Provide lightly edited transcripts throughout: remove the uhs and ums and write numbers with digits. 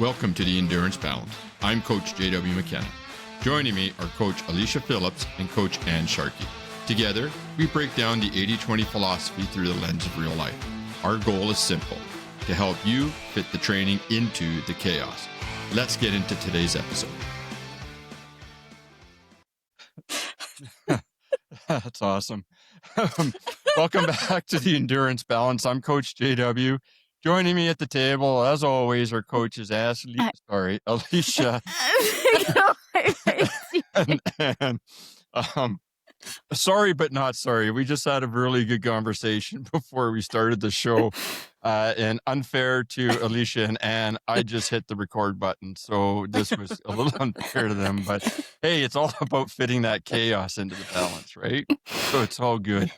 Welcome to the Endurance Balance. I'm Coach J.W. McKenna. Joining me are Coach Alicia Phillips and Coach Ann Sharkey. Together, we break down the 80-20 philosophy through the lens of real life. Our goal is simple, to help you fit the training into the chaos. Let's get into today's episode. That's awesome. Welcome back to the Endurance Balance. I'm Coach JW. Joining me at the table, as always, our coaches Alicia. and sorry, but not sorry. We just had a really good conversation before we started the show. And unfair to Alicia and Ann, I just hit the record button. So this was a little unfair to them. But hey, it's all about fitting that chaos into the balance, right? So it's all good.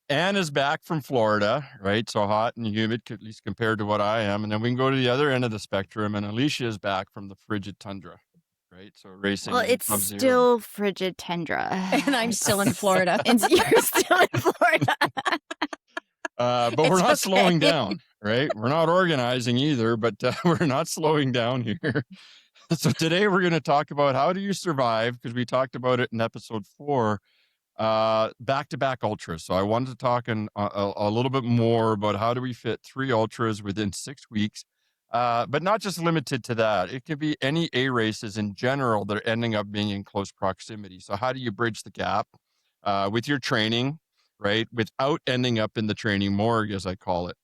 Ann is back from Florida, right? So hot and humid, at least compared to what I am. And then we can go to the other end of the spectrum. And Alicia is back from the frigid tundra, right? So racing. Well, it's still frigid tundra. And I'm still in Florida. And you're still in Florida. But we're not slowing down, right? We're not organizing either, but we're not slowing down here. So today we're going to talk about how do you survive, because we talked about it in episode 4, back-to-back ultras. So I wanted to talk a little bit more about how do we fit 3 ultras within 6 weeks, but not just limited to that. It could be any A races in general that are ending up being in close proximity. So how do you bridge the gap with your training, right, without ending up in the training morgue, as I call it?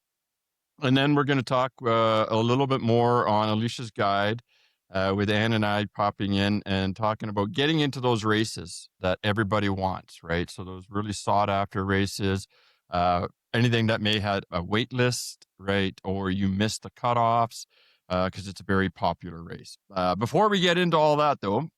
And then we're going to talk a little bit more on Alicia's guide, with Ann and I popping in and talking about getting into those races that everybody wants, right? So those really sought after races, anything that may have a wait list, right? Or you missed the cutoffs, because it's a very popular race. Before we get into all that though,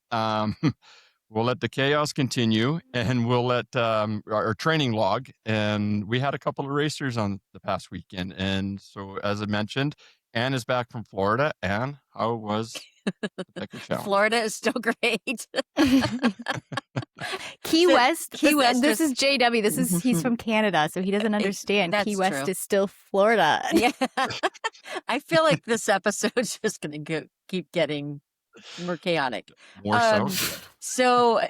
we'll let the chaos continue and we'll let our training log. And we had a couple of racers on the past weekend. And so as I mentioned, Ann is back from Florida. Ann, how was the Pecker Challenge? Florida is still great. Key West. This is is JW. He's from Canada, so he doesn't understand. That's Key West true. is still Florida. Yeah. I feel like this episode's just going to keep getting more chaotic. More so. So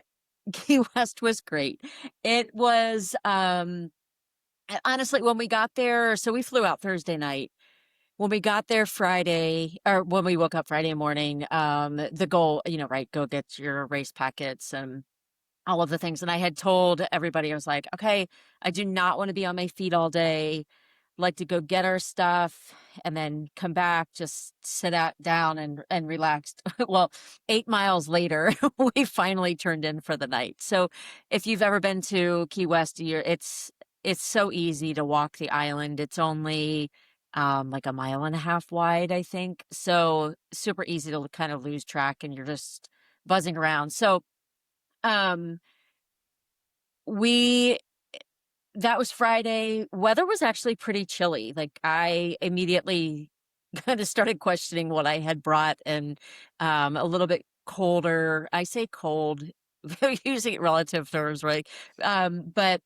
Key West was great. It was, honestly, when we got there, so we flew out Thursday night. When we got there Friday, or when we woke up Friday morning, the goal, right, go get your race packets and all of the things. And I had told everybody, I was like, okay, I do not want to be on my feet all day. I'd like to go get our stuff and then come back, just sit down and relaxed. Well, 8 miles later, we finally turned in for the night. So if you've ever been to Key West, it's so easy to walk the island. It's only like 1.5 miles wide, I think. So super easy to kind of lose track and you're just buzzing around. So, that was Friday. Weather was actually pretty chilly. Like I immediately kind of started questioning what I had brought and, a little bit colder. I say cold, using relative terms, right? But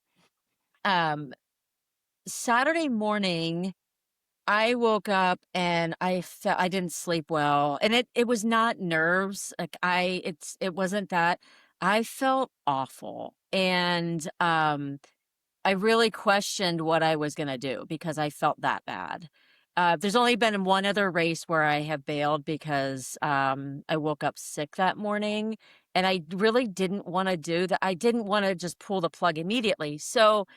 Saturday morning, I woke up and I felt I didn't sleep well, and it was not nerves. Like it wasn't that. I felt awful, and I really questioned what I was gonna do because I felt that bad. There's only been one other race where I have bailed because I woke up sick that morning, and I really didn't want to do that. I didn't want to just pull the plug immediately, so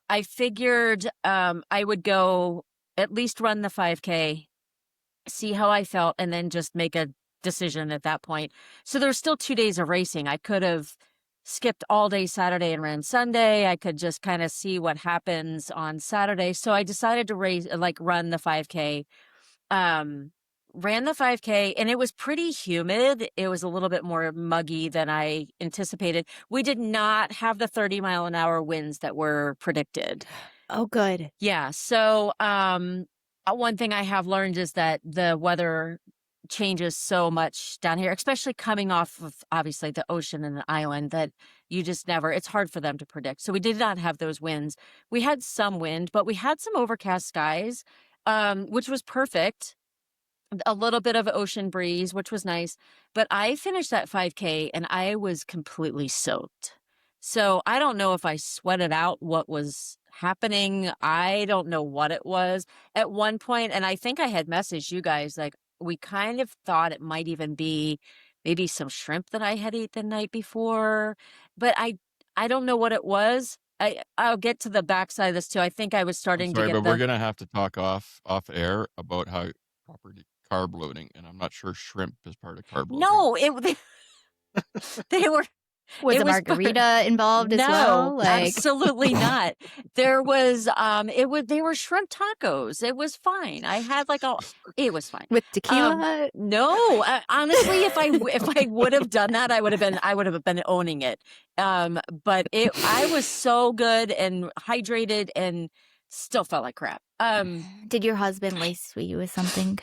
I figured I would go at least run the 5K, see how I felt, and then just make a decision at that point. So there's still 2 days of racing. I could have skipped all day Saturday and ran Sunday. I could just kind of see what happens on Saturday. So I decided to run the 5K. Ran the 5K and it was pretty humid. It was a little bit more muggy than I anticipated. We did not have the 30-mile-an-hour winds that were predicted. Oh, good. Yeah. So, one thing I have learned is that the weather changes so much down here, especially coming off of obviously the ocean and the island, that you just it's hard for them to predict. So we did not have those winds. We had some wind, but we had some overcast skies, which was perfect. a little bit of ocean breeze, which was nice. But I finished that 5K and I was completely soaked. So I don't know if I sweated out what was happening. I don't know what it was at one point. And I think I had messaged you guys, like, we kind of thought it might even be maybe some shrimp that I had eaten the night before, but I don't know what it was. I'll get to the backside of this too. I think I was I'm starting to sorry, get but we're the gonna have to talk off air about how proper carb loading, and I'm not sure shrimp is part of carb loading. no, they were Was it a was margarita involved as no, well? Like, absolutely not. There was they were shrimp tacos. It was fine. I had it was fine. with tequila? No, honestly, if I would have done that, I would have been owning it. But I was so good and hydrated and still felt like crap. Did your husband lace you with something?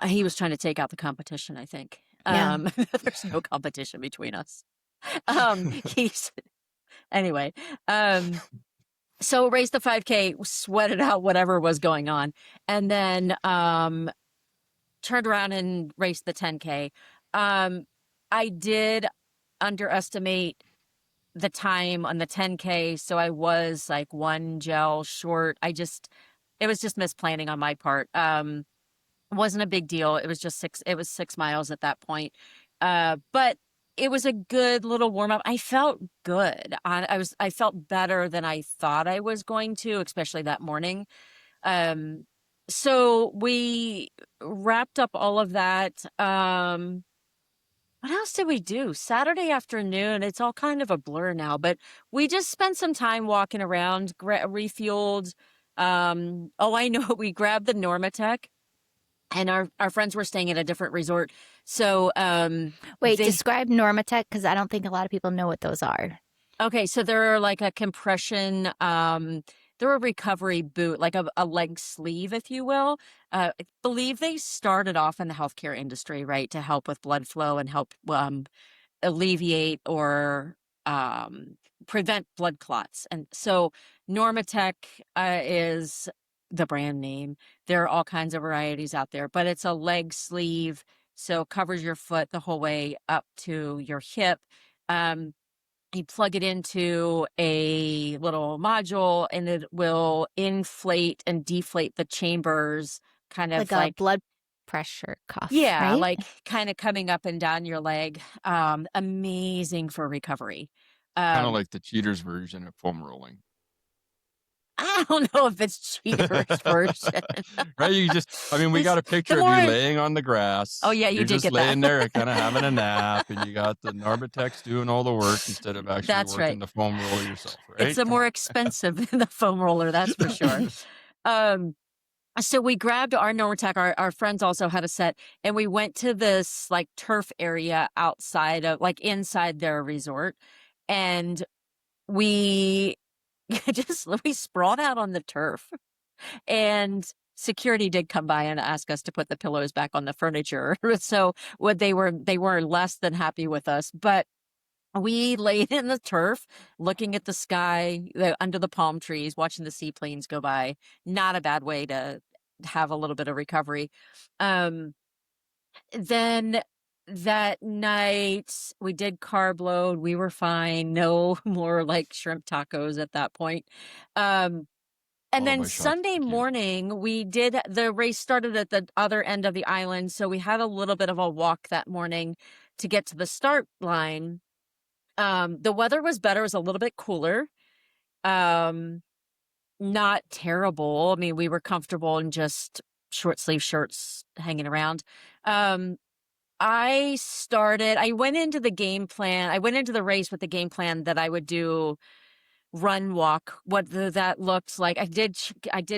He was trying to take out the competition, I think. Yeah. There's no competition between us. He's anyway. So raced the 5K, sweated out whatever was going on, and then turned around and raced the 10K. I did underestimate the time on the 10K, so I was like one gel short. It was just misplanning on my part. It wasn't a big deal. It was 6 miles at that point. But it was a good little warm up. I felt good. I felt better than I thought I was going to, especially that morning. So we wrapped up all of that. What else did we do? Saturday afternoon, it's all kind of a blur now, but we just spent some time walking around, refueled. I know, we grabbed the Normatec. And our friends were staying at a different resort. So Wait, describe Normatec, because I don't think a lot of people know what those are. Okay, so they're like a compression, they're a recovery boot, like a leg sleeve, if you will. I believe they started off in the healthcare industry, right, to help with blood flow and help alleviate or prevent blood clots. And so Normatec is the brand name. There are all kinds of varieties out there, but it's a leg sleeve, so it covers your foot the whole way up to your hip. You plug it into a little module and it will inflate and deflate the chambers, kind of like a blood pressure cuff. yeah, right? like kind of coming up and down your leg. Amazing for recovery. Kind of like the cheaters version of foam rolling. I don't know if it's cheaters version. Right? We got a picture of you laying on the grass. Oh yeah, you You're did just get laying that. there kind of having a nap, and you got the Normatec's doing all the work instead of actually That's working right. the foam roller yourself, right? It's more expensive than the foam roller, that's for sure. So we grabbed our Normatec. Our friends also had a set, and we went to this like turf area outside of, like, inside their resort, and we we sprawled out on the turf, and security did come by and ask us to put the pillows back on the furniture. So they were less than happy with us, but we laid in the turf, looking at the sky under the palm trees, watching the seaplanes go by. Not a bad way to have a little bit of recovery. Then that night we did carb load. We were fine. No more like shrimp tacos at that point. And Followed then by shots of Sunday tequila. morning, the race started at the other end of the island. So we had a little bit of a walk that morning to get to the start line. The weather was better. It was a little bit cooler. Not terrible. I mean, we were comfortable in just short sleeve shirts hanging around. I went into the game plan. I went into the race with the game plan that I would do run walk, that looked like. I did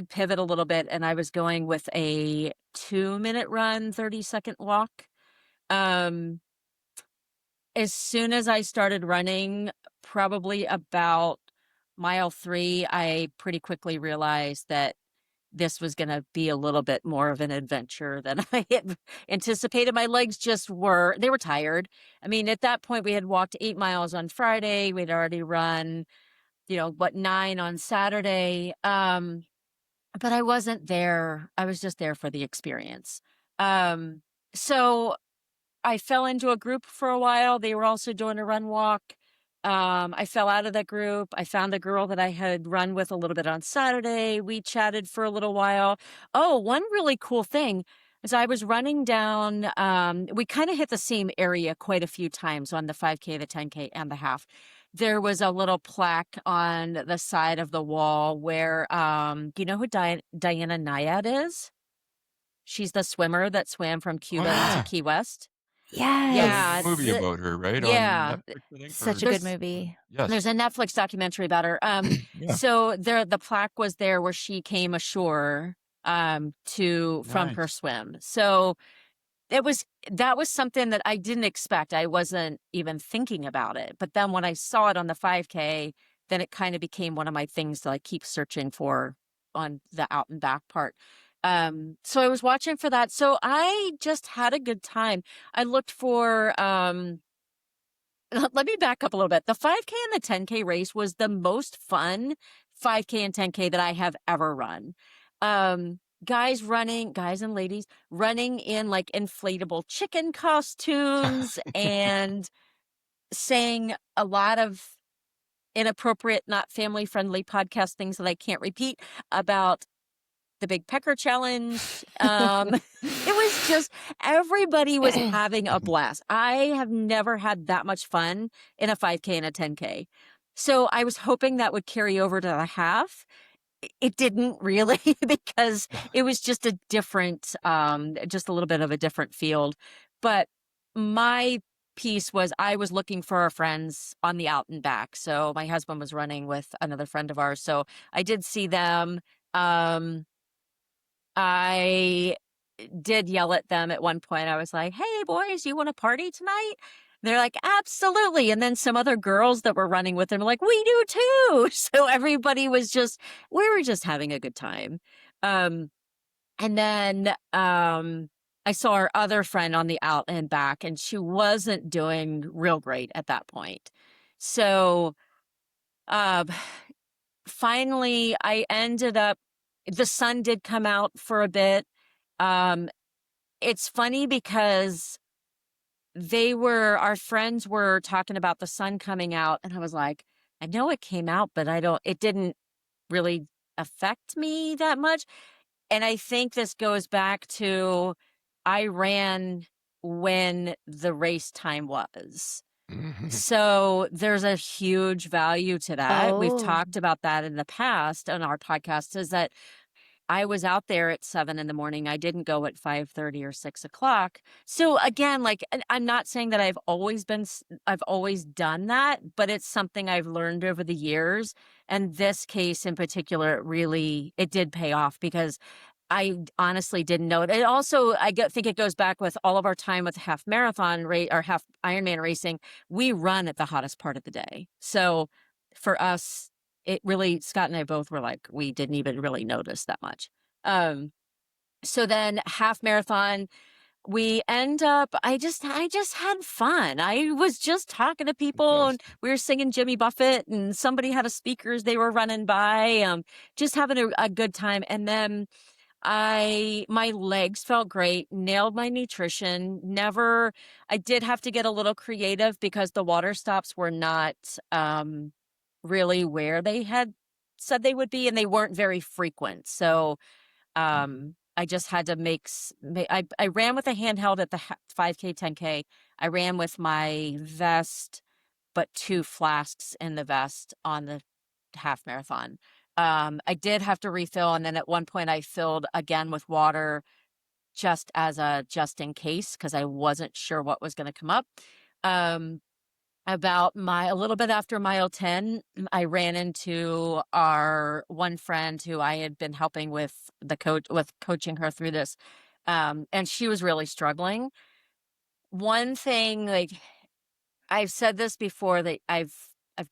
pivot a little bit, and I was going with a 2-minute run, 30-second walk. As soon as I started running, probably about mile 3, I pretty quickly realized that this was going to be a little bit more of an adventure than I had anticipated. My legs they were tired. I mean, at that point, we had walked 8 miles on Friday. We'd already run, 9 on Saturday. But I wasn't there. I was just there for the experience. So I fell into a group for a while. They were also doing a run walk. I fell out of that group. I found a girl that I had run with a little bit on Saturday. We chatted for a little while. Oh, one really cool thing is I was running down, we kind of hit the same area quite a few times on the 5K, the 10K, and the half. There was a little plaque on the side of the wall where, do you know who Diana Nyad is? She's the swimmer that swam from Cuba to Key West. Yes. There's a movie about her, right? Yeah. On Netflix, I think. Such a or- good movie. Yes. There's a Netflix documentary about her. Yeah. So the plaque was there where she came ashore from her Nice. swim. So that was something that I didn't expect. I wasn't even thinking about it. But then when I saw it on the 5K, then it kind of became one of my things to like keep searching for on the out and back part. So I was watching for that. So I just had a good time. I looked for let me back up a little bit. The 5K and the 10K race was the most fun 5K and 10K that I have ever run. Guys and ladies running in like inflatable chicken costumes and saying a lot of inappropriate, not family friendly podcast things that I can't repeat about the big Pecker challenge. It was just, everybody was having a blast. I have never had that much fun in a 5K and a 10K. So I was hoping that would carry over to the half. It didn't really because it was just a different, just a little bit of a different field. But my piece was I was looking for our friends on the out and back. So my husband was running with another friend of ours. So I did see them. I did yell at them at one point. I was like, "Hey, boys, you want to party tonight?" They're like, "Absolutely." And then some other girls that were running with them were like, "We do too." So everybody was we were just having a good time. And then I saw our other friend on the out and back, and she wasn't doing real great at that point. So um, finally, the sun did come out for a bit. It's funny because our friends were talking about the sun coming out, and I was like, I know it came out, but it didn't really affect me that much. And I think this goes back to I ran when the race time was. So there's a huge value to that. We've Oh. talked about that in the past on our podcast, is that I was out there at 7 a.m. I didn't go at 5:30 or 6 o'clock. So again, like, I'm not saying that I've always done that, but it's something I've learned over the years. And this case in particular, it did pay off because I honestly didn't know it. It also, think it goes back with all of our time with half marathon or half Ironman racing. We run at the hottest part of the day. So for us, it really, Scott and I both were like, we didn't even really notice that much. So then half marathon, I just had fun. I was just talking to people and we were singing Jimmy Buffett and somebody had a speakers they were running by, just having a good time. And then my legs felt great, nailed my nutrition. I did have to get a little creative because the water stops were not, really where they had said they would be, and they weren't very frequent. So, I just had to I ran with a handheld at the 5K, 10K. I ran with my vest, but 2 flasks in the vest on the half marathon. I did have to refill, and then at one point I filled again with water just in case, because I wasn't sure what was going to come up. A little bit after mile 10, I ran into our one friend who I had been helping with coaching her through this. And she was really struggling. One thing, like, I've said this before, that I've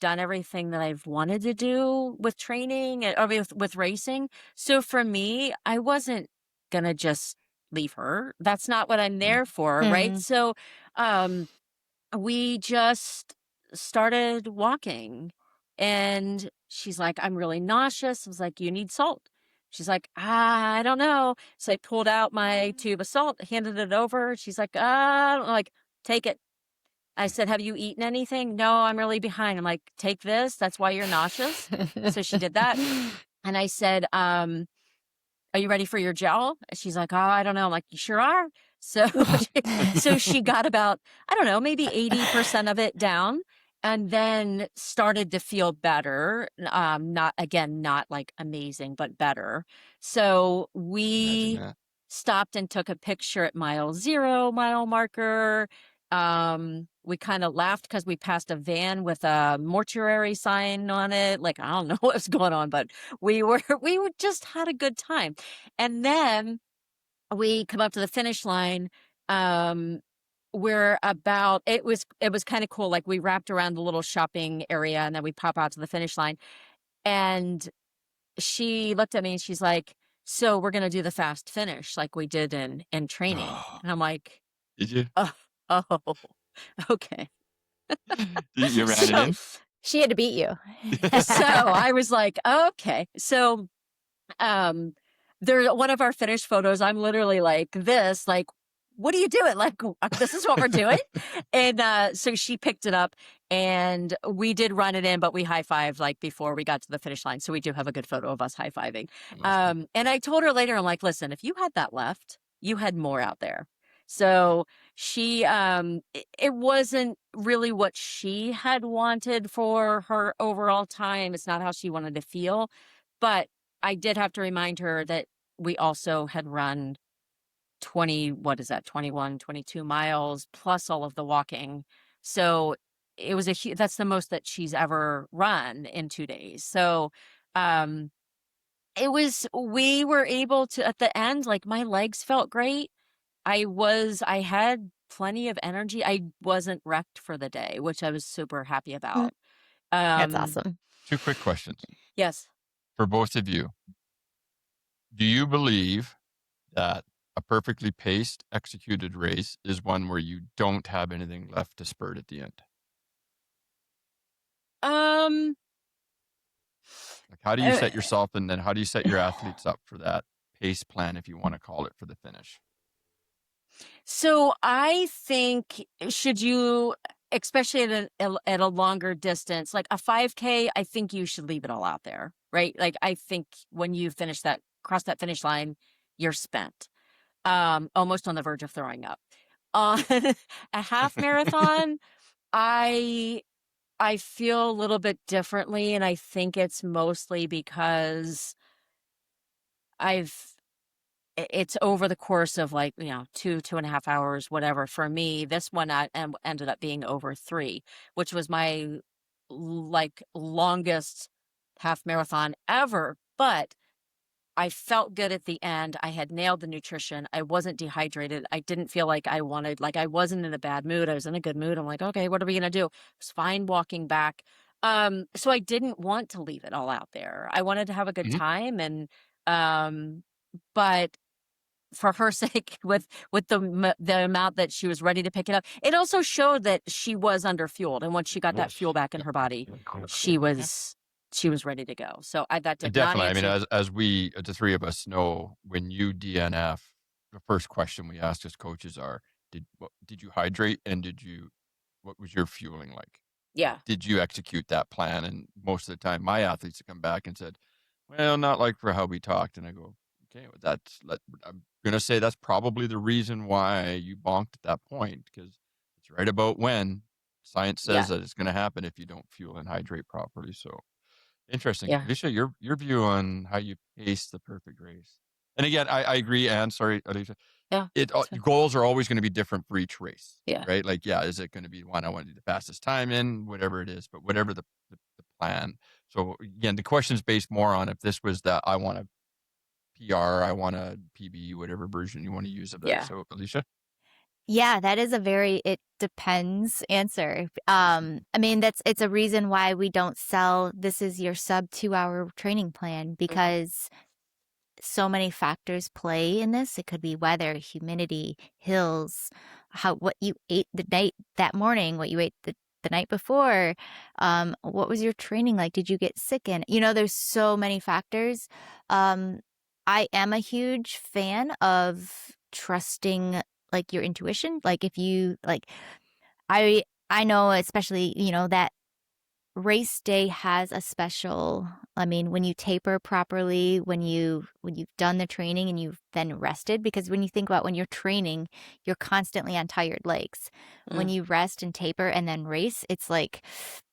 done everything that I've wanted to do with training or with racing. So for me, I wasn't gonna just leave her. That's not what I'm there for, right? Mm. So, we just started walking, and she's like, "I'm really nauseous." I was like, "You need salt." She's like, I don't know. So I pulled out my tube of salt, handed it over. She's like, I'm like, take it. I said, have you eaten anything? No, I'm really behind. I'm like, take this. That's why you're nauseous. So she did that. And I said, are you ready for your gel? And she's like, oh, I don't know. I'm like, you sure are? So, so she got about, I don't know, maybe 80% of it down and then started to feel better. Not like amazing, but better. So we stopped and took a picture at mile 0, mile marker. We kind of laughed because we passed a van with a mortuary sign on it. Like, I don't know what was going on, but we just had a good time. And then we come up to the finish line. We're about, it was kind of cool. Like we wrapped around the little shopping area and then we pop out to the finish line. And she looked at me and she's like, so we're going to do the fast finish like we did in training. And I'm like, did you? Oh, okay. You ran it in? She had to beat you. So I was like, okay. So there's one of our finished photos. I'm literally like this, like, what are you doing? Like, this is what we're doing. And so she picked it up and we did run it in, but we high-fived like before we got to the finish line. So we do have a good photo of us high-fiving. And I told her later, I'm like, listen, if you had that left, you had more out there. So she, it wasn't really what she had wanted for her overall time. It's not how she wanted to feel, but I did have to remind her that we also had run 21, 22 miles plus all of the walking. So it was that's the most that she's ever run in 2 days. So, we were able to, at the end, like my legs felt great. I had plenty of energy. I wasn't wrecked for the day, which I was super happy about. That's awesome. 2 quick questions. Yes. For both of you. Do you believe that a perfectly paced, executed race is one where you don't have anything left to spurt at the end? Like how do you set yourself and then how do you set your athletes up for that pace plan, if you want to call it, for the finish? So I think should you, especially at a longer distance, like a 5K, I think you should leave it all out there, right? Like I think when you cross that finish line, you're spent, almost on the verge of throwing up. On a half marathon, I feel a little bit differently, and I think it's mostly because it's over the course of like, 2.5 hours, whatever. For me, this one ended up being over 3, which was my like longest half marathon ever. But I felt good at the end. I had nailed the nutrition. I wasn't dehydrated. I didn't feel like I wasn't in a bad mood. I was in a good mood. I'm like, okay, what are we going to do? I was fine walking back. So I didn't want to leave it all out there. I wanted to have a good time. And, but for her sake, with the amount that she was ready to pick it up, it also showed that she was underfueled. And once she got that fuel back in her body, she was ready to go. So that did definitely. not answer. I mean, as we, the 3 of us know, when you DNF, the first question we ask as coaches are, did you hydrate and what was your fueling like? Yeah. Did you execute that plan? And most of the time, my athletes have come back and said, well, not like for how we talked. And I go, okay, I'm going to say that's probably the reason why you bonked at that point, because it's right about when science says that it's going to happen if you don't fuel and hydrate properly. So interesting. Yeah. Alicia, your view on how you pace the perfect race. And again, I agree. And sorry, Alicia. Yeah. Goals are always going to be different for each race. Yeah. Right. Like, is it going to be one I want to do the fastest time in, whatever it is, but whatever the plan. So again, the question is based more on if this was that I want a PR, I want a PB, whatever version you want to use of that. Yeah. So Alicia? Yeah, that is a very it depends answer. I mean, it's a reason why we don't sell this is your sub 2-hour training plan, because so many factors play in this. It could be weather, humidity, hills, what you ate that morning, what you ate the night before, what was your training like? Did you get sick in? There's so many factors. I am a huge fan of trusting like your intuition. Like if you like, I know especially, that race day has a special, I mean, when you taper properly, when you've done the training and you've then rested, because when you think about when you're training, you're constantly on tired legs. When you rest and taper and then race, it's like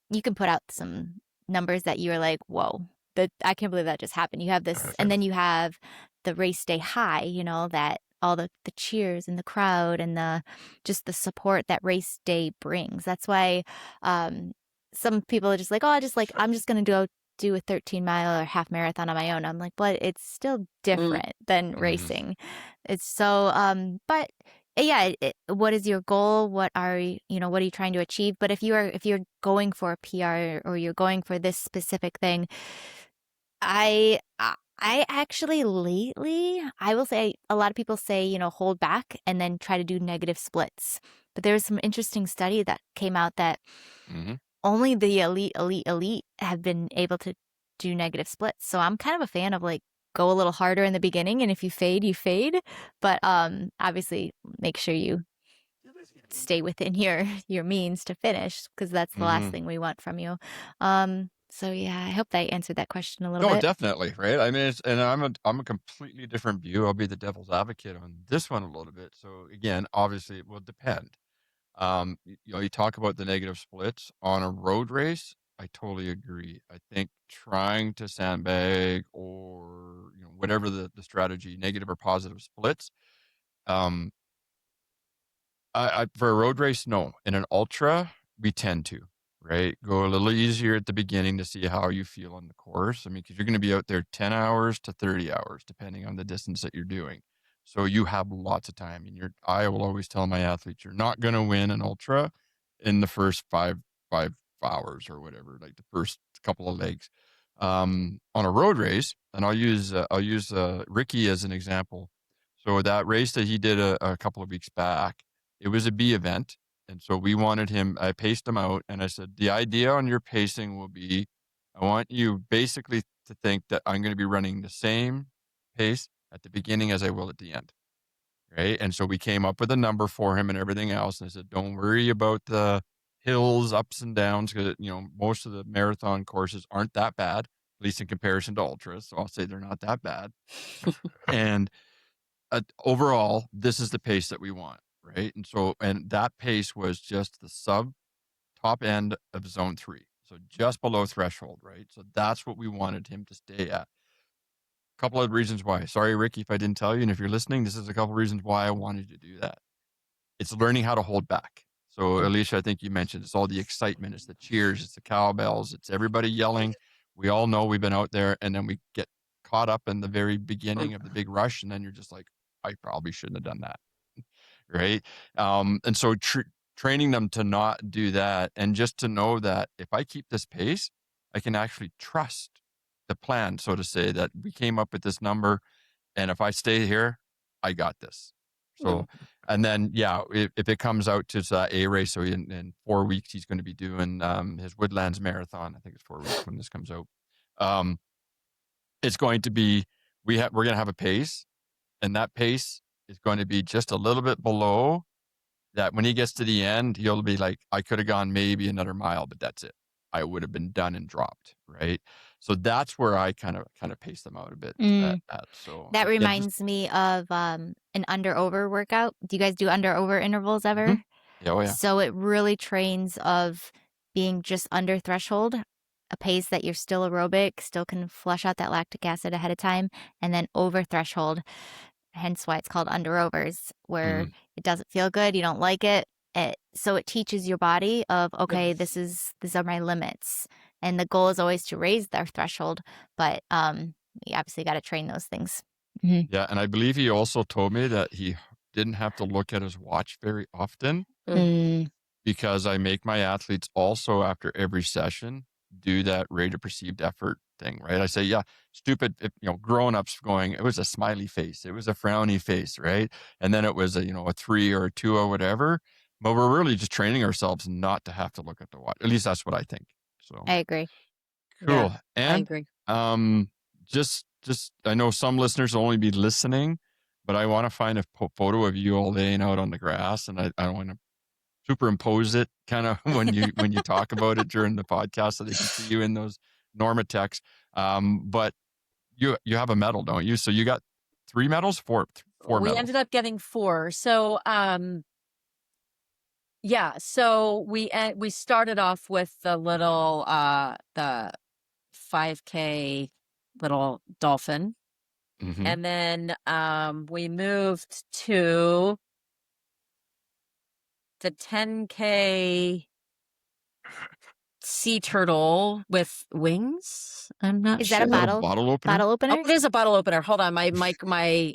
you can put out some numbers that you're like, whoa, that I can't believe that just happened. You have this, and then you have the race day high, that all the cheers in the crowd and just the support that race day brings. That's why some people are just like, oh, I'm just going to go do a 13-mile or half marathon on my own. I'm like, but it's still different than racing. It's so, but yeah, what is your goal? What are what are you trying to achieve? But if you're going for a PR or you're going for this specific thing, I actually lately, I will say a lot of people say, hold back and then try to do negative splits. But there was some interesting study that came out that only the elite have been able to do negative splits. So I'm kind of a fan of like go a little harder in the beginning, and if you fade, you fade. But obviously make sure you stay within your means to finish, because that's the last thing we want from you. So yeah, I hope that answered that question a little No, bit. definitely, right? I mean, and I'm a completely different view. I'll be the devil's advocate on this one a little bit. So again, obviously, it will depend. You talk about the negative splits on a road race. I totally agree. I think trying to sandbag or whatever the strategy, negative or positive splits. For a road race, no. In an ultra, we tend to, right? Go a little easier at the beginning to see how you feel on the course. I mean, because you're going to be out there 10 hours to 30 hours, depending on the distance that you're doing. So you have lots of time. And I will always tell my athletes, you're not going to win an ultra in the first five hours or whatever, like the first couple of legs. On a road race, and I'll use Ricky as an example. So that race that he did a couple of weeks back, it was a B event. And so we wanted him, I paced him out and I said, the idea on your pacing will be, I want you basically to think that I'm going to be running the same pace at the beginning as I will at the end. Right. And so we came up with a number for him and everything else. And I said, don't worry about the hills, ups and downs, because, most of the marathon courses aren't that bad, at least in comparison to ultras. So I'll say they're not that bad. And overall, this is the pace that we want, right? And that pace was just the top end of zone 3. So just below threshold, right? So that's what we wanted him to stay at. A couple of reasons why. Sorry, Ricky, if I didn't tell you. And if you're listening, this is a couple of reasons why I wanted to do that. It's learning how to hold back. So Alicia, I think you mentioned it's all the excitement, it's the cheers, it's the cowbells, it's everybody yelling. We all know we've been out there, and then we get caught up in the very beginning of the big rush, and then you're just like, I probably shouldn't have done that. Right. And so training them to not do that, and just to know that if I keep this pace, I can actually trust the plan, so to say, that we came up with this number. And if I stay here, I got this. So, and then, if it comes out to A race, so in 4 weeks, he's going to be doing his Woodlands Marathon. I think it's 4 weeks when this comes out. It's going to be, we're going to have a pace, and that pace is going to be just a little bit below that. When he gets to the end, he'll be like, I could have gone maybe another mile, but that's it. I would have been done and dropped. Right. So that's where I kind of pace them out a bit. So that reminds me of an under over workout. Do you guys do under over intervals ever? Yeah, oh yeah. So it really trains of being just under threshold, a pace that you're still aerobic, still can flush out that lactic acid ahead of time, and then over threshold. Hence why it's called under overs, where it doesn't feel good, you don't like it. So it teaches your body of, okay, these are my limits. And the goal is always to raise their threshold, but you obviously got to train those things. Yeah, and I believe he also told me that he didn't have to look at his watch very often because I make my athletes also after every session do that rate of perceived effort thing, right? I say, stupid, grown-ups going, it was a smiley face, it was a frowny face, right? And then it was a 3 or a 2 or whatever. But we're really just training ourselves not to have to look at the watch. At least that's what I think. So I agree. cool. Yeah, and I agree. just I know some listeners will only be listening, but I want to find a photo of you all laying out on the grass, and I want to superimpose it kind of when you talk about it during the podcast, so they can see you in those Normatecs. But you have a medal, don't you? So you got 3 medals, four We medals. ended up getting 4. So, yeah. So we started off with the little the 5K little dolphin, Mhm. and then we moved to the 10K sea turtle with wings. I'm not Is sure. that a Is that a bottle bottle opener? bottle Oh, opener? it is a bottle opener. Hold on, my Well,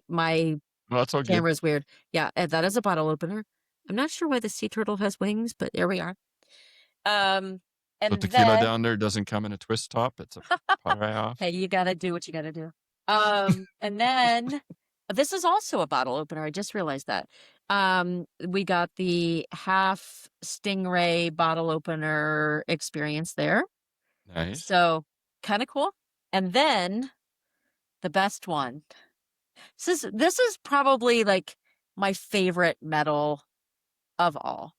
that's all good. camera is weird. Yeah, that is a bottle opener. I'm not sure why the sea turtle has wings, but there we are. So And tequila then, down there doesn't come in a twist top. It's a pie off. hey, you gotta do what you gotta do. And then this is also a bottle opener. I just realized that. We got the half stingray bottle opener experience there. Nice. So kind of cool. And then the best one. This is probably like my favorite medal of all.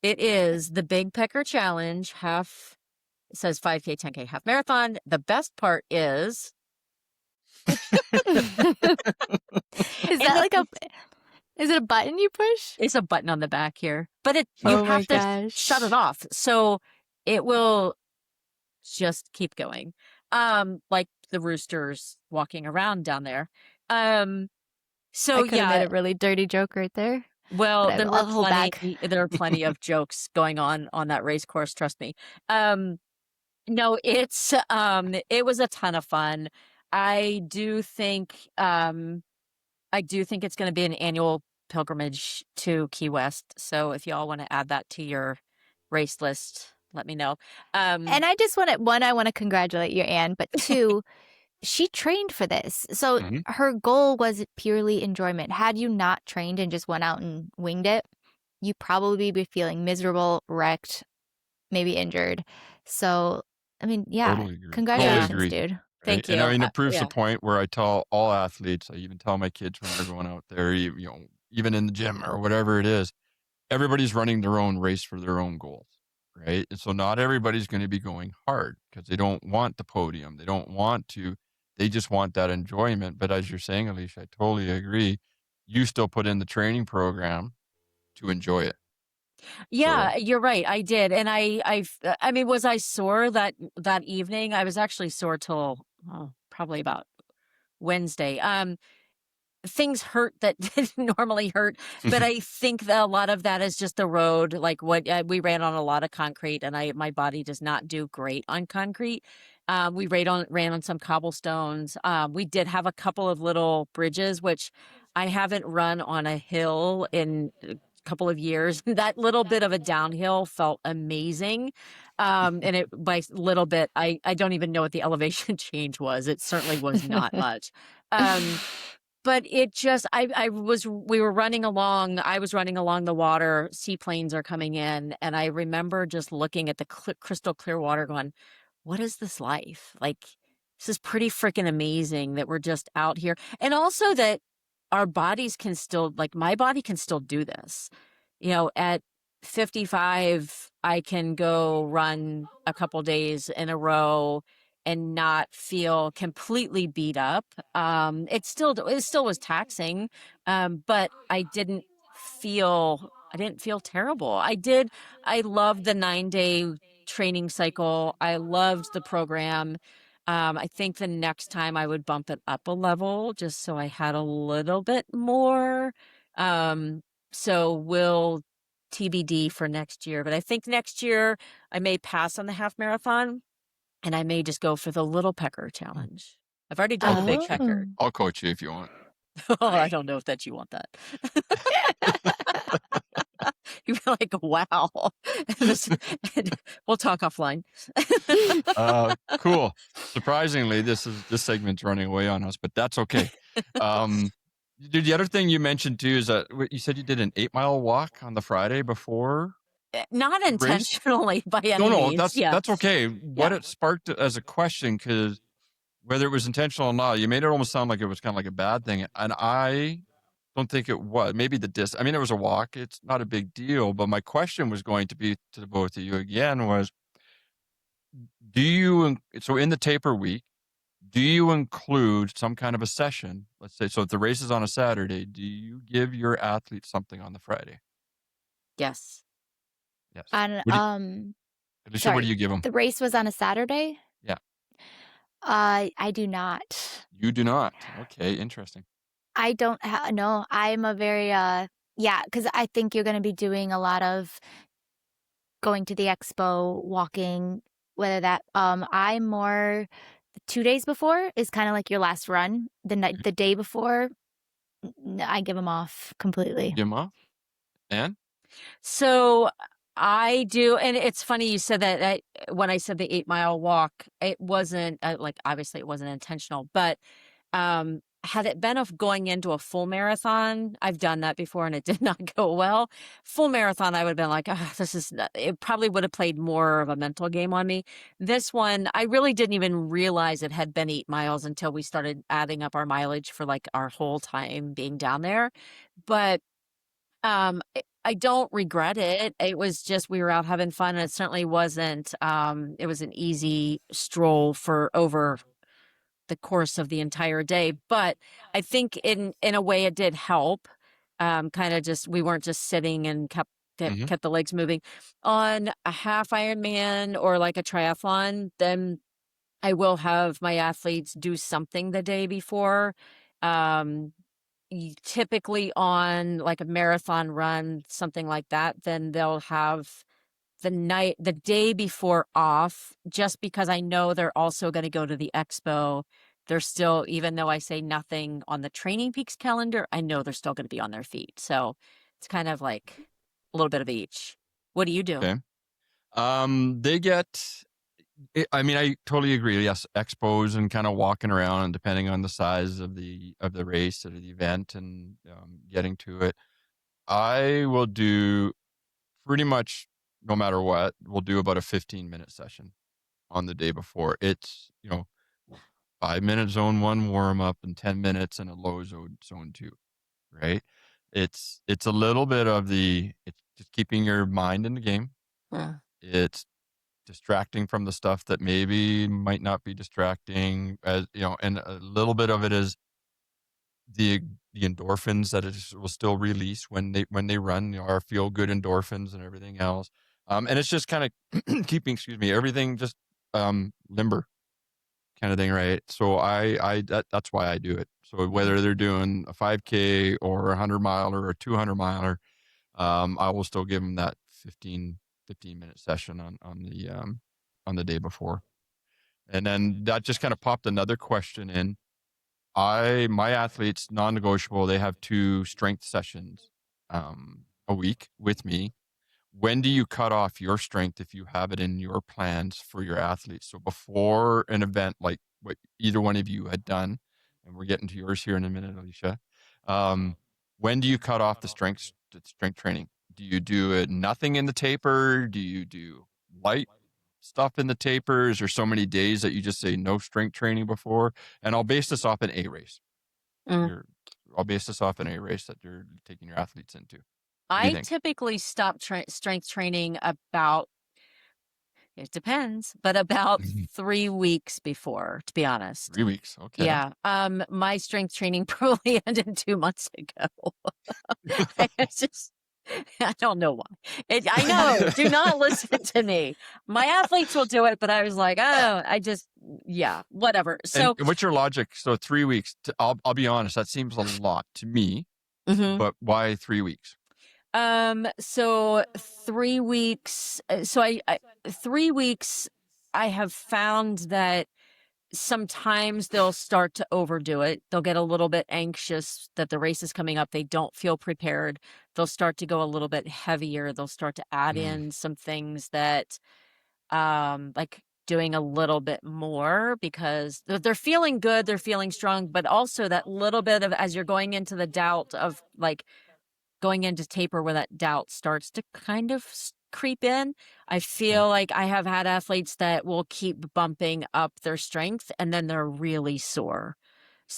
It is the Big Pecker Challenge half. It says 5K, 10K, half marathon. The best part is Is that like is it a button you push? it's a button on the back here, but you Oh my have to shut it gosh. off. So it will just keep going. Like the roosters walking around down there. So I could have made yeah, a really dirty joke right there. well, But I'll hold back. there are plenty of jokes going on that race course, trust me. No, it was a ton of fun. I do think it's going to be an annual pilgrimage to Key West. So if y'all want to add that to your race list, let me know. And I just want to, one, I want to congratulate you, Anne, but 2, she trained for this. So Mhm. her goal was purely enjoyment. Had you not trained and just went out and winged it, you'd probably be feeling miserable, wrecked, maybe injured. So, I mean, yeah, Totally agree. congratulations, Totally agree. dude. Thank And I you. mean, it proves Yeah. the point where I tell all athletes, I even tell my kids when they're going out there, you know, even in the gym or whatever it is, everybody's running their own race for their own goals, right? And so not everybody's going to be going hard because they don't want the podium. They don't want to, they just want that enjoyment. But as you're saying, Alicia, I totally agree. You still put in the training program to enjoy it. Yeah, you're right. I did. And I mean, was I sore that evening? I was actually sore till probably about Wednesday. Things hurt that didn't normally hurt, but I think that a lot of that is just the road. Like what we ran on a lot of concrete, and my body does not do great on concrete. We ran on some cobblestones. We did have a couple of little bridges, which I haven't run on a hill in a couple of years. That little bit of a downhill felt amazing. And it by little bit, I don't even know what the elevation change was. It certainly was not much. But it just, we were running along, I was running along the water, seaplanes are coming in. And I remember just looking at the crystal clear water going, what is this life? Like, this is pretty freaking amazing that we're just out here. And also that our bodies can still, like my body can still do this. You know, at 55, I can go run a couple days in a row and not feel completely beat up. It still was taxing, but I didn't feel terrible. I loved the 9-day training cycle. I loved the program. I think the next time I would bump it up a level just so I had a little bit more. So we'll TBD for next year. But I think next year I may pass on the half marathon. And I may just go for the little Pecker challenge. I've already done the big Pecker. I'll coach you if you want. Oh, I don't know if that you want that. You're like, wow. We'll talk offline. Cool. Surprisingly, this segment's running away on us, but that's okay. Dude, the other thing you mentioned too is that you said you did an 8-mile walk on the Friday before. Not race? intentionally by any means. That's okay. What it sparked as a question, because whether it was intentional or not, you made it almost sound like it was kind of like a bad thing. And I don't think it was. Maybe I mean, it was a walk. It's not a big deal. But my question was going to be to the both of you again was, so in the taper week, do you include some kind of a session? Let's say, so if the race is on a Saturday, do you give your athlete something on the Friday? Yes. Yes. On Alicia, what do you give them? the race was on a Saturday. Yeah. I do not. You do not. Okay, interesting. I don't no, I'm a very yeah, because I think you're going to be doing a lot of going to the expo, walking, whether that I'm more 2 days before is kind of like your last run. The day before, I give them off completely. Give them off? And So I do, and it's funny you said that. When I said the 8 mile walk, it wasn't like, obviously it wasn't intentional, but had it been of going into a full marathon, I've done that before and it did not go well. Full marathon, I would have been like, it probably would have played more of a mental game on me. This one, I really didn't even realize it had been 8 miles until we started adding up our mileage for like our whole time being down there. But I don't regret it. It was just, we were out having fun, and it certainly wasn't, it was an easy stroll for over the course of the entire day. But I think in a way it did help. Kind of just, we weren't just sitting and kept the legs moving. On a half Ironman or like a triathlon, then I will have my athletes do something the day before. Typically on like a marathon run, something like that, then they'll have the day before off, just because I know they're also going to go to the expo. They're still, even though I say nothing on the Training Peaks calendar, I know they're still going to be on their feet. So it's kind of like a little bit of each. What do you do? okay. They get, I mean, I totally agree. Yes, expos and kind of walking around, and depending on the size of the race or the event and getting to it, I will do pretty much no matter what. We'll do about a 15-minute session on the day before. It's 5-minute zone 1 warm up and 10 minutes in a low zone 2. Right? It's a little bit of it's just keeping your mind in the game. Yeah. It's distracting from the stuff that maybe might not be distracting, as and a little bit of it is the endorphins that it will still release when they run, our feel good endorphins and everything else. And it's just kind of keeping, everything just limber kind of thing, right? So that's why I do it. So whether they're doing a 5K or a 100-miler or a 200-miler, I will still give them that 15-minute session on the day before. And then that just kind of popped another question in. My athletes, non-negotiable, they have 2 strength sessions a week with me. When do you cut off your strength if you have it in your plans for your athletes? So before an event like what either one of you had done, and we're getting to yours here in a minute, Alicia, when do you cut off the strength training? Do you do it nothing in the taper? Do you do light stuff in the taper? Is there so many days that you just say no strength training before? And I'll base this off an A race. I'll base this off an A race that you're taking your athletes into. I typically stop strength training about, it depends, but about 3 weeks before, to be honest. 3 weeks. Okay. Yeah. My strength training probably ended 2 months ago. It's just, I don't know why. I know. Do not listen to me. My athletes will do it, but I was like, yeah, whatever. So, and what's your logic? So 3 weeks. I'll be honest. That seems a lot to me. But why 3 weeks? So 3 weeks. So I 3 weeks. I have found that sometimes they'll start to overdo it. They'll get a little bit anxious that the race is coming up. They don't feel prepared. They'll start to go a little bit heavier. They'll start to add in some things that, like doing a little bit more because they're feeling good. They're feeling strong, but also that little bit of, as you're going into the doubt of like going into taper, where that doubt starts to kind of creep in. I feel like I have had athletes that will keep bumping up their strength and then they're really sore.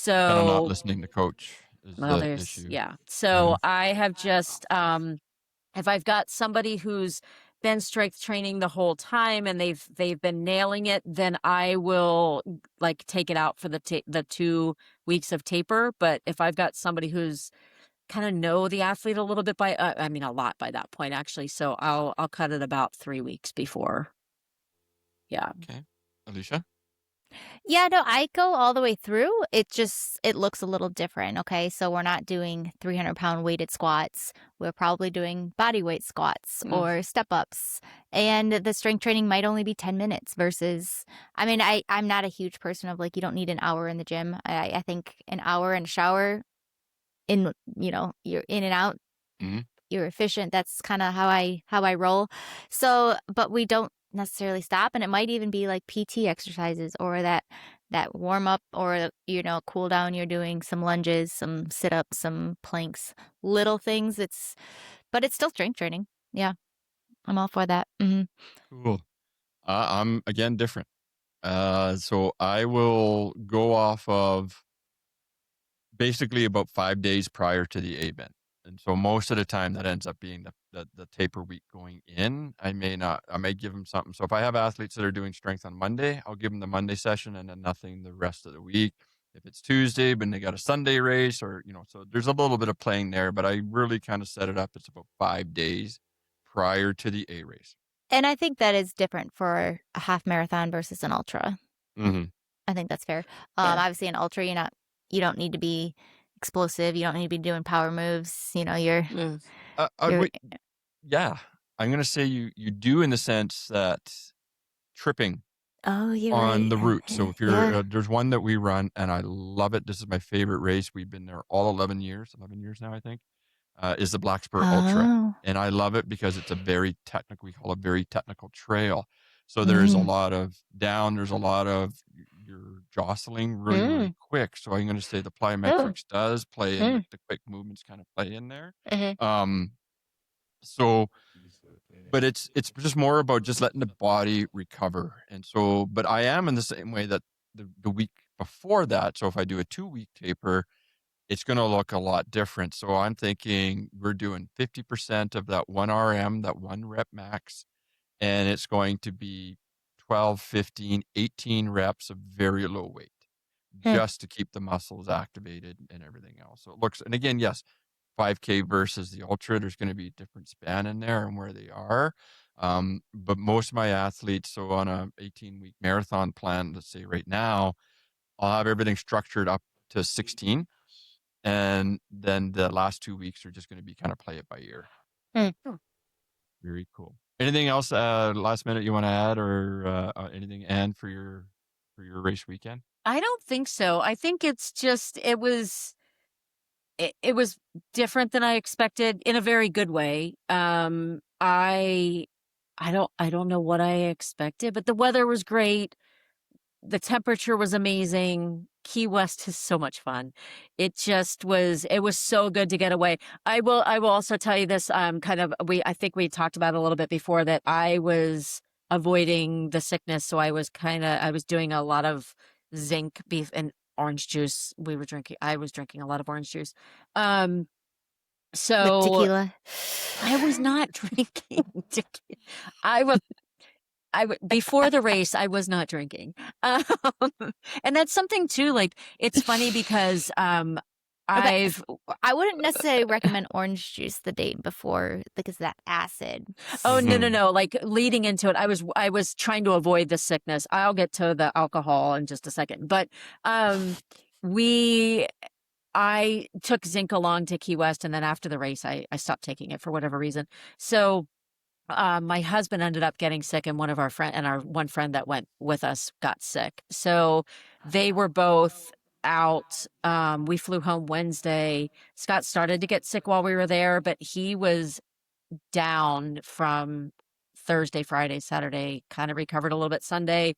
Kind of not So, listening to coach is well, the there's, issue. yeah. So I have just, if I've got somebody who's been strength training the whole time and they've been nailing it, then I will like take it out for the 2 weeks of taper. But if I've got somebody who's kind of know the athlete a little bit I mean a lot by that point actually, so I'll cut it about 3 weeks before. Yeah. Okay. Alicia? Yeah, no, I go all the way through. It looks a little different. Okay. So we're not doing 300-pound weighted squats. We're probably doing body weight squats or step ups. And the strength training might only be 10 minutes versus, I mean, I'm not a huge person of like, you don't need an hour in the gym. I think an hour in a shower you're in and out. Mhm. You're efficient. That's kind of how I roll. So, but we don't necessarily stop, and it might even be like PT exercises or that warm up or cool down. You're doing some lunges, some sit ups, some planks, little things. But it's still strength training. Yeah, I'm all for that. Cool. I'm again different. So I will go off of basically about 5 days prior to the event. And so most of the time that ends up being the taper week going in. I may give them something. So if I have athletes that are doing strength on Monday, I'll give them the Monday session and then nothing the rest of the week. If it's Tuesday, but they got a Sunday race or, so there's a little bit of playing there, but I really kind of set it up. It's about 5 days prior to the A race. And I think that is different for a half marathon versus an ultra. Mm-hmm. I think that's fair. Yeah. Obviously, an ultra, you don't need to be explosive. You don't need to be doing power moves. You're Yeah, I'm going to say you do in the sense that tripping oh, you're on right. the route. So if you're Yeah. there's one that we run and I love it. This is my favorite race. We've been there all 11 years now, I think, is the Blackspur Ultra. Oh. And I love it because it's we call a very technical trail. So there's a lot of down, there's a lot of you're jostling really quick. So I'm going to say the plyometrics does play in, the quick movements kind of play in there. So, but it's just more about just letting the body recover. And so, but I am in the same way that the week before that. So if I do a 2-week taper, it's going to look a lot different. So I'm thinking we're doing 50% of that 1 RM, that 1 rep max, and it's going to be 12, 15, 18 reps of very low weight just to keep the muscles activated and everything else. So it looks, and again, yes, 5K versus the ultra, there's going to be a different span in there and where they are. But most of my athletes, so on a 18-week marathon plan, let's say right now, I'll have everything structured up to 16. And then the last 2 weeks are just going to be kind of play it by ear. Very cool. Anything else last minute you want to add or anything, Anne, for your race weekend? I don't think so. I think it's just it was different than I expected in a very good way. I don't know what I expected, but the weather was great. The temperature was amazing. Key West is so much fun. It was so good to get away. I will also tell you this, I think we talked about it a little bit before that I was avoiding the sickness. So I was doing a lot of zinc, beef, and orange juice. I was drinking a lot of orange juice. With So tequila. I was not drinking tequila. Before the race, I was not drinking. And that's something too, like, it's funny because, Okay, I wouldn't necessarily recommend orange juice the day before because of that acid. Oh, no. Like leading into it, I was trying to avoid the sickness. I'll get to the alcohol in just a second. But, I took zinc along to Key West, and then after the race, I stopped taking it for whatever reason. So, my husband ended up getting sick, and our one friend that went with us got sick. So they were both out. We flew home Wednesday. Scott started to get sick while we were there, but he was down from Thursday, Friday, Saturday, kind of recovered a little bit Sunday.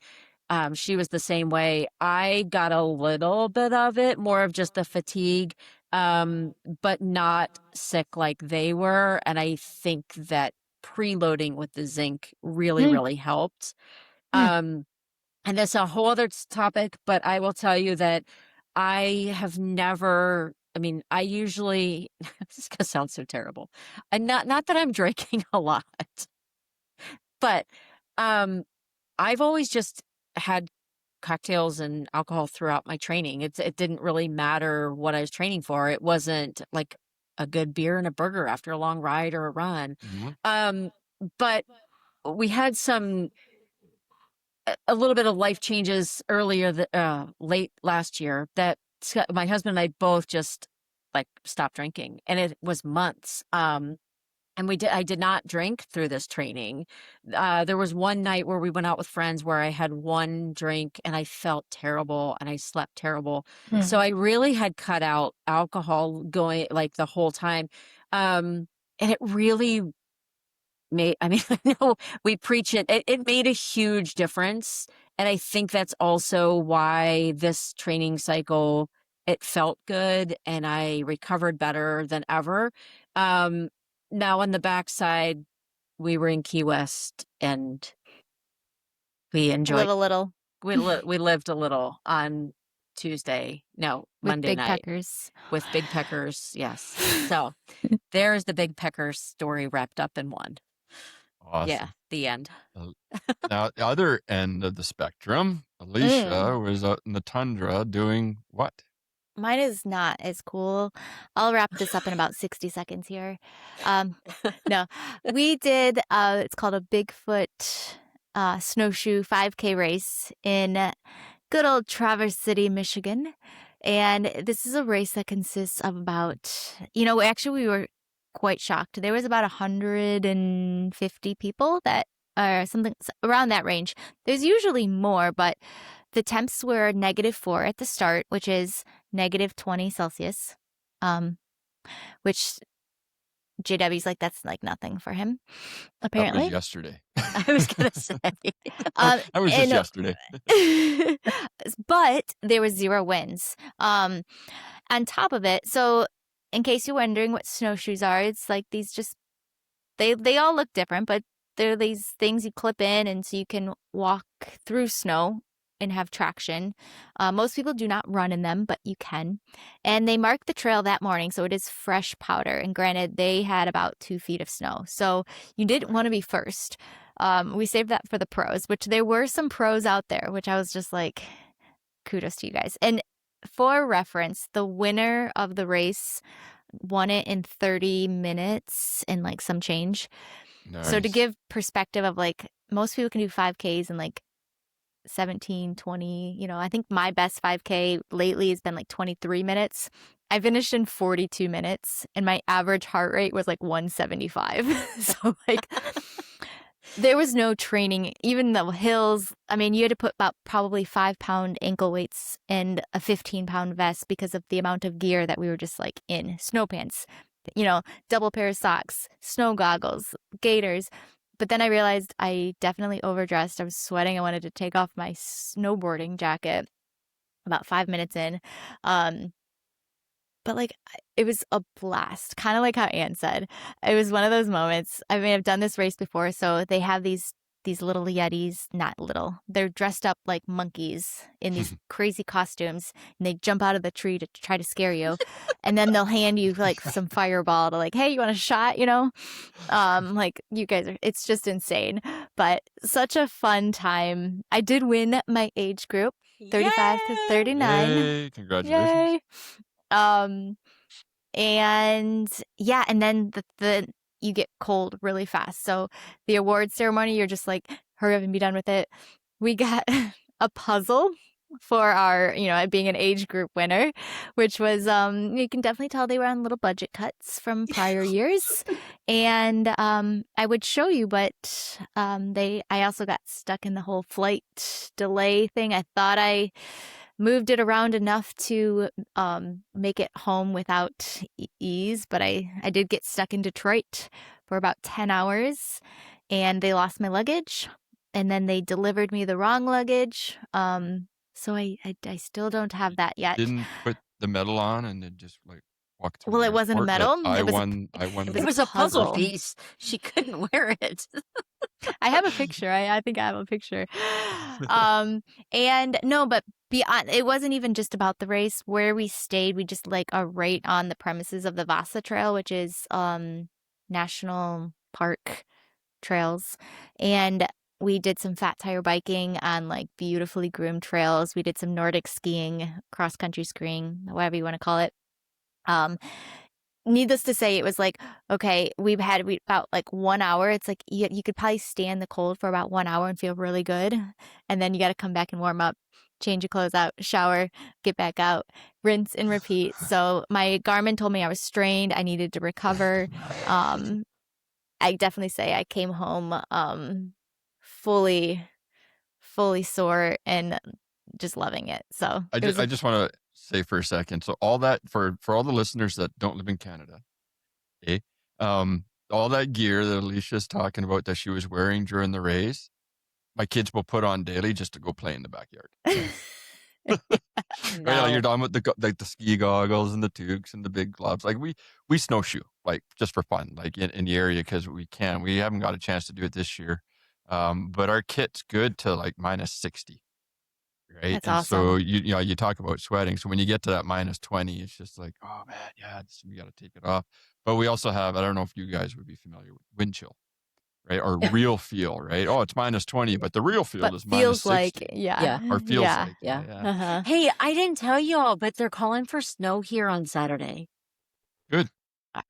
She was the same way. I got a little bit of it, more of just the fatigue, but not sick like they were. And I think that preloading with the zinc really, Mm. really helped. And that's a whole other topic, but I will tell you that I have never, I mean, I usually, this is going to sound so terrible. And not that I'm drinking a lot, but I've always just had cocktails and alcohol throughout my training. It didn't really matter what I was training for. It wasn't like a good beer and a burger after a long ride or a run. But we had a little bit of life changes earlier, late last year that my husband and I both just like stopped drinking, and it was months. And I did not drink through this training. There was one night where we went out with friends where I had one drink and I felt terrible and I slept terrible. So I really had cut out alcohol going like the whole time. And it really made, I mean, I know we preach it. It made a huge difference. And I think that's also why this training cycle, it felt good and I recovered better than ever. Now on the backside, we were in Key West and we Live enjoyed, a little we lived a little on Tuesday, no, with Monday big night peckers. with big peckers. Yes. So there's the big pecker story wrapped up in one. Awesome. Yeah. The end. Now, the other end of the spectrum, Alicia was out in the tundra doing what? Mine is not as cool. I'll wrap this up in about 60 seconds here. No, we did, it's called a Bigfoot snowshoe 5K race in good old Traverse City, Michigan. And this is a race that consists of about, actually we were quite shocked. There was about 150 people that are something around that range. There's usually more, but the temps were -4 at the start, which is -20 Celsius, which JW's like, that's like nothing for him, That apparently. was yesterday. I was going to say. That was just yesterday. But there was 0 winds. On top of it, so in case you're wondering what snowshoes are, it's like these just, they all look different, but they're these things you clip in and so you can walk through snow and have traction. Most people do not run in them, but you can. And they mark the trail that morning, so it is fresh powder. And granted, they had about 2 feet of snow, so you didn't want to be first. We saved that for the pros, which there were some pros out there, which I was just like, kudos to you guys. And for reference, the winner of the race won it in 30 minutes and like some change. Nice. So to give perspective of like, most people can do 5Ks in like 17, 20, I think my best 5K lately has been like 23 minutes. I finished in 42 minutes and my average heart rate was like 175. So like there was no training, even the hills. I mean, you had to put about probably 5-pound ankle weights and a 15-pound vest because of the amount of gear that we were just like in. Snow pants, double pair of socks, snow goggles, gaiters. But then I realized I definitely overdressed. I was sweating. I wanted to take off my snowboarding jacket about 5 minutes in. But like, it was a blast, kind of like how Anne said. It was one of those moments. I mean, I've done this race before, so they have these little Yetis, not little. They're dressed up like monkeys in these crazy costumes, and they jump out of the tree to try to scare you. And then they'll hand you like some fireball to like, hey, you want a shot? Like you guys are, it's just insane, but such a fun time. I did win my age group, 35 to 39. Yay, congratulations. Yay. And yeah, and then the you get cold really fast. So the award ceremony, you're just like, hurry up and be done with it. We got a puzzle for our, being an age group winner, which was, you can definitely tell they were on little budget cuts from prior years. And I would show you, but I also got stuck in the whole flight delay thing. I thought I moved it around enough to make it home without ease, but I did get stuck in Detroit for about 10 hours, and they lost my luggage, and then they delivered me the wrong luggage. So I still don't have that yet. Didn't put the medal on and it just like walk through Well, the it wasn't a airport, but medal. I It was won. I it won. was It a was a puzzle puzzle. piece. She couldn't wear it. I have a picture. I think I have a picture. And no, but beyond, it wasn't even just about the race. Where we stayed, we just like are right on the premises of the Vasa Trail, which is national park trails, and we did some fat tire biking on like beautifully groomed trails. We did some Nordic skiing, cross country skiing, whatever you want to call it. Needless to say, it was like, okay, we about like 1 hour. It's like you could probably stand the cold for about 1 hour and feel really good. And then you got to come back and warm up, change your clothes out, shower, get back out, rinse and repeat. So my Garmin told me I was strained. I needed to recover. I definitely say I came home fully sore and just loving it. So I just want to say for a second. So all that for all the listeners that don't live in Canada, okay, all that gear that Alicia's talking about that she was wearing during the race, my kids will put on daily just to go play in the backyard. Right, like you're No. talking about the ski goggles and the toques and the big gloves. Like we snowshoe like just for fun, like in the area because we can. We haven't got a chance to do it this year, but our kit's good to like -60, right? That's And so awesome. you talk about sweating. So when you get to that -20, it's just like, oh man, yeah, we got to take it off. But we also have, I don't know if you guys would be familiar with wind chill, right? Or real feel, right? Oh, it's -20, but the real feel But is feels like, -60, yeah, or feels yeah. like, Yeah. yeah. Uh-huh. Hey, I didn't tell y'all, but they're calling for snow here on Saturday. Good.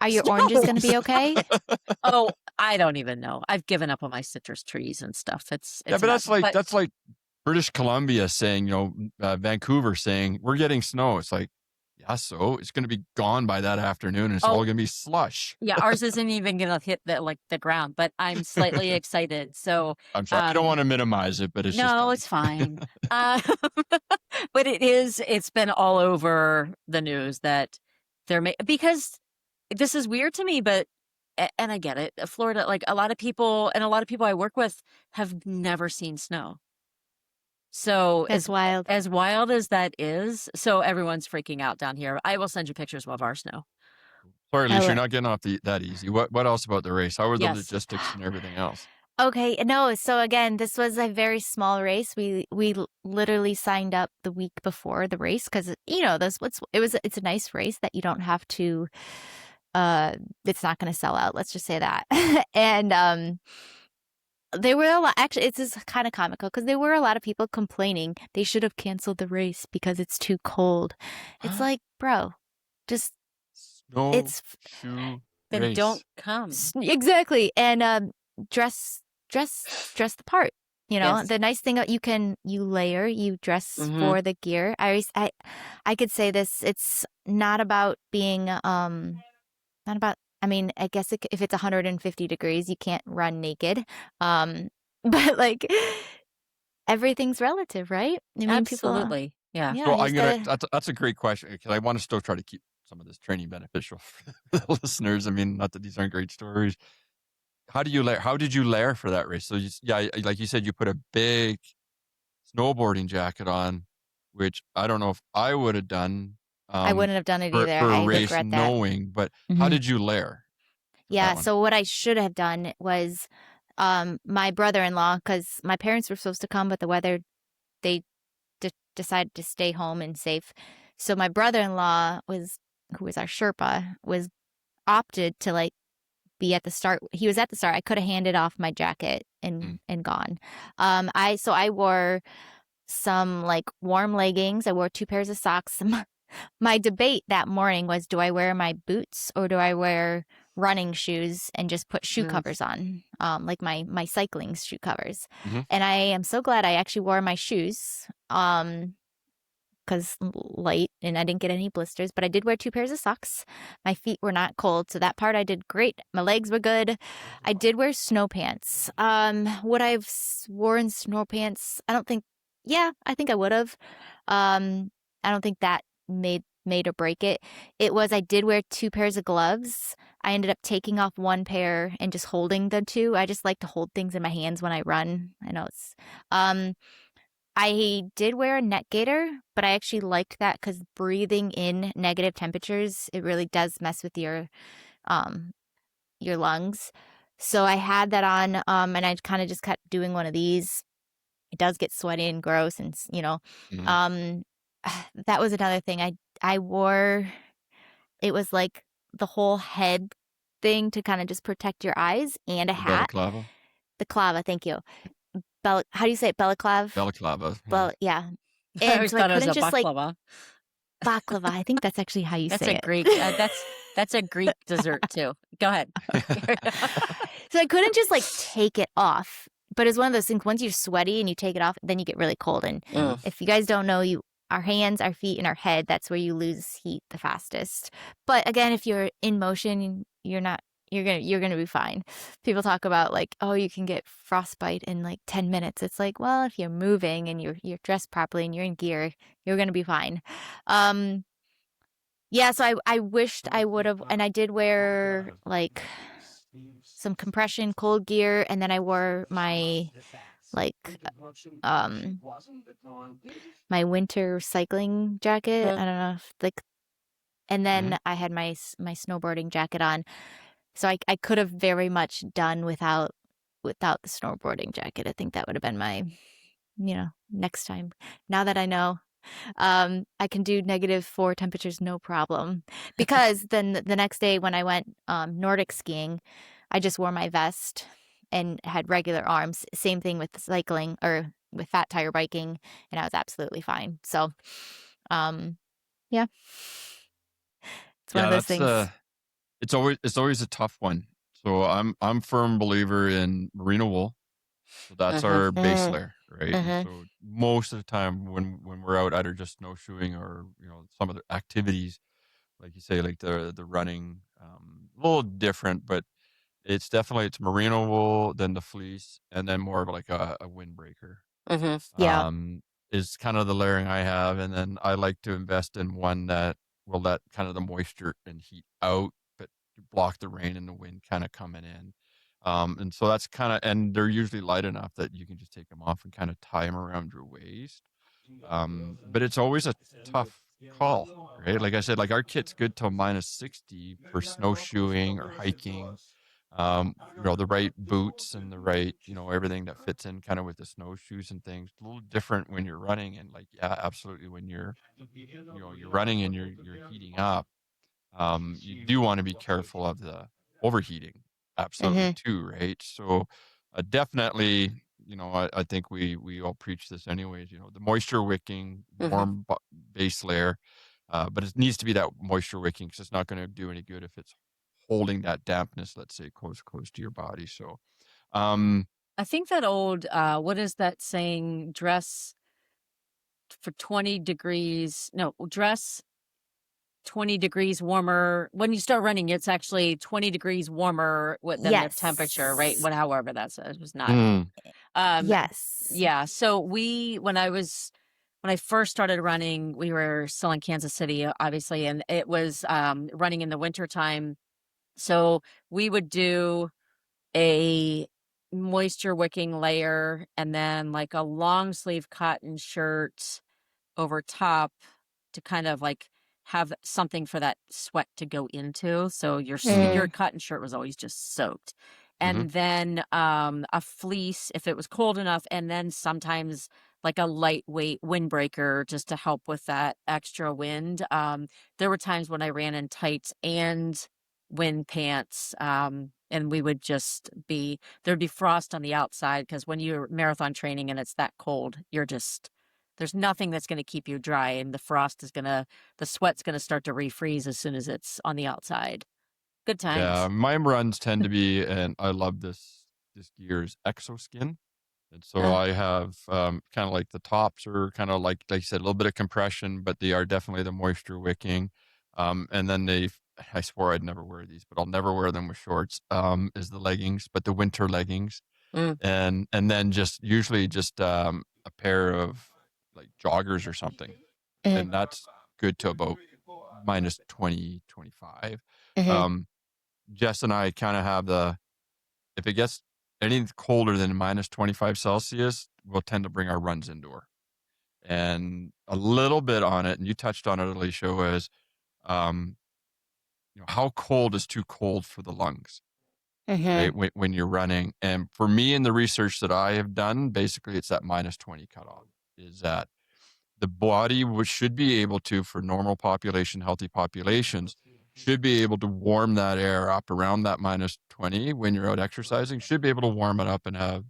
Are your oranges Snow! going to be okay? Oh, I don't even know. I've given up on my citrus trees and stuff. It's Yeah, a but mess. that's like British Columbia saying, Vancouver saying we're getting snow. It's like, yeah, so it's going to be gone by that afternoon, and it's all Oh, going to be slush. yeah, ours isn't even gonna hit the ground, but I'm slightly excited. So, I'm sorry, I don't um, want to minimize it, but it's just no, funny. it's fine. Uh, but it's been all over the news that because this is weird to me, but and I get it. Florida, like a lot of people I work with have never seen snow. So That's wild. as wild as that is, so everyone's freaking out down here. I will send you pictures of our snow. Sorry, I Alicia, you're lo- not getting off that easy. What else about the race? How were the Yes. logistics and everything else? Okay, no, so again, this was a very small race. We literally signed up the week before the race because it's a nice race that you don't have to it's not going to sell out, let's just say that. And there were a lot, actually, it's just kind of comical because there were a lot of people complaining they should have canceled the race because it's too cold. It's like, bro, just it's Snowshoe Then race. don't come. exactly. And dress the part. Yes. The nice thing that you layer, you dress Mhm. for the gear. I could say this, it's not about being not about, I mean, I guess if it's 150 degrees, you can't run naked. But like everything's relative, right? I mean, people, Absolutely. Yeah. yeah, So you just gotta, that's a great question because I want to still try to keep some of this training beneficial for the listeners. I mean, not that these aren't great stories. How did you layer for that race? So like you said, you put a big snowboarding jacket on, which I don't know if I would have done I wouldn't have done it either. for a I race regret that. knowing, but how Mhm. did you layer for Yeah, that one? so what I should have done was my brother-in-law, because my parents were supposed to come, but the weather, they decided to stay home and safe. So my brother-in-law who was our Sherpa, was opted to like be at the start. He was at the start. I could have handed off my jacket and gone. I wore some like warm leggings. I wore 2 pairs of socks. My debate that morning was, do I wear my boots or do I wear running shoes and just put shoe covers on, like my cycling shoe covers. Mhm. And I am so glad I actually wore my shoes, because light and I didn't get any blisters, but I did wear 2 pairs of socks. My feet were not cold, so that part I did great. My legs were good. I did wear snow pants. Would I have worn snow pants? I don't think. Yeah, I think I would have. I don't think that made or break it. It was, I did wear 2 pairs of gloves. I ended up taking off 1 pair and just holding the 2. I just like to hold things in my hands when I run. I know it's I did wear a neck gaiter, but I actually liked that because breathing in negative temperatures, it really does mess with your lungs. So I had that on, and I kind of just kept doing one of these. It does get sweaty and gross, and Mhm. that was another thing. I wore, it was like the whole head thing to kind of just protect your eyes, and a The hat. balaclava. The clava, thank you. How do you say it? Balaclava? Balaclava. Yeah. Well, yeah. I And always so I thought it was couldn't a just like baklava. baklava. I think that's actually how you That's say a it. Greek. That's a Greek dessert too. Go ahead. So I couldn't just like take it off. But it's one of those things, once you're sweaty and you take it off, then you get really cold. And Mm. if you guys don't know, our hands, our feet, and our head, that's where you lose heat the fastest. But again, if you're in motion, you're gonna be fine. People talk about like, oh, you can get frostbite in like 10 minutes. It's like, well, if you're moving and you're dressed properly and you're in gear, you're gonna be fine. Yeah, so I wished I would have, and I did wear like some compression cold gear, and then I wore my like um my winter cycling jacket. I don't know if like, and then I had my snowboarding jacket on. So I could have very much done without the snowboarding jacket. I think that would have been my, next time. Now that I know, I can do -4 temperatures, no problem. Because then the next day when I went Nordic skiing, I just wore my vest and had regular arms. Same thing with cycling or with fat tire biking, and I was absolutely fine. So, yeah, it's one of Yeah, those that's things. it's always a tough one. So I'm firm believer in merino wool. So that's our base Mhm. layer, right? And Mhm. so most of the time when we're out either just snowshoeing or some other activities, like you say, like the running, a little different, but it's merino wool, then the fleece, and then more of like a windbreaker. Yeah. Is kind of the layering I have, and then I like to invest in one that will let kind of the moisture and heat out, but block the rain and the wind kind of coming in. And so that's kind of, and they're usually light enough that you can just take them off and kind of tie them around your waist. But it's always a tough call, right? Like I said, like our kit's good till -60 for snowshoeing or hiking. The right boots and the right, everything that fits in kind of with the snowshoes and things. A little different when you're running, and like, yeah, absolutely. When you're running and you're heating up, you do want to be careful of the overheating, absolutely Mhm. too, right? So, definitely, I think we all preach this anyways. The moisture wicking, warm base layer, but it needs to be that moisture wicking because it's not going to do any good if it's holding that dampness, let's say, close to your body. So, um, I think that old what is that saying? Dress for 20 degrees. No, dress 20 degrees warmer. When you start running, it's actually 20 degrees warmer than the temperature, right? Yes. However that says, it was not. mm, Um, Yes. yeah. So when I first started running, we were still in Kansas City, obviously, and it was running in the wintertime. So we would do a moisture wicking layer and then like a long sleeve cotton shirt over top to kind of like have something for that sweat to go into. So mm, your cotton shirt was always just soaked. hmm And then a fleece if it was cold enough, and then sometimes like a lightweight windbreaker just to help with that extra wind. There were times when I ran in tights and wind pants. And we would just there'd be frost on the outside because when you're marathon training and it's that cold, there's nothing that's going to keep you dry, and the sweat's going to start to refreeze as soon as it's on the outside. Good yeah, times. my runs tend to be, and I love this gear's exoskin. And so Uh, I have kind of like the tops are kind of like you said, a little bit of compression, but they are definitely the moisture wicking. And then I swore I'd never wear these, but I'll never wear them with shorts. Is the leggings, but the winter leggings, mm, and then just usually just a pair of like joggers or something, Mhm. and that's good to about -20, 25. Mhm. Um, Jess and I kind of have if it gets anything colder than -25 Celsius, we'll tend to bring our runs indoor. And a little bit on it, and you touched on it, Alicia, was how cold is too cold for the lungs, right? When you're running. And for me, in the research that I have done, basically it's that -20 cutoff. Is that the body should be able to, for normal population, healthy populations, should be able to warm that air up around that -20 when you're out exercising, should be able to warm it up and have,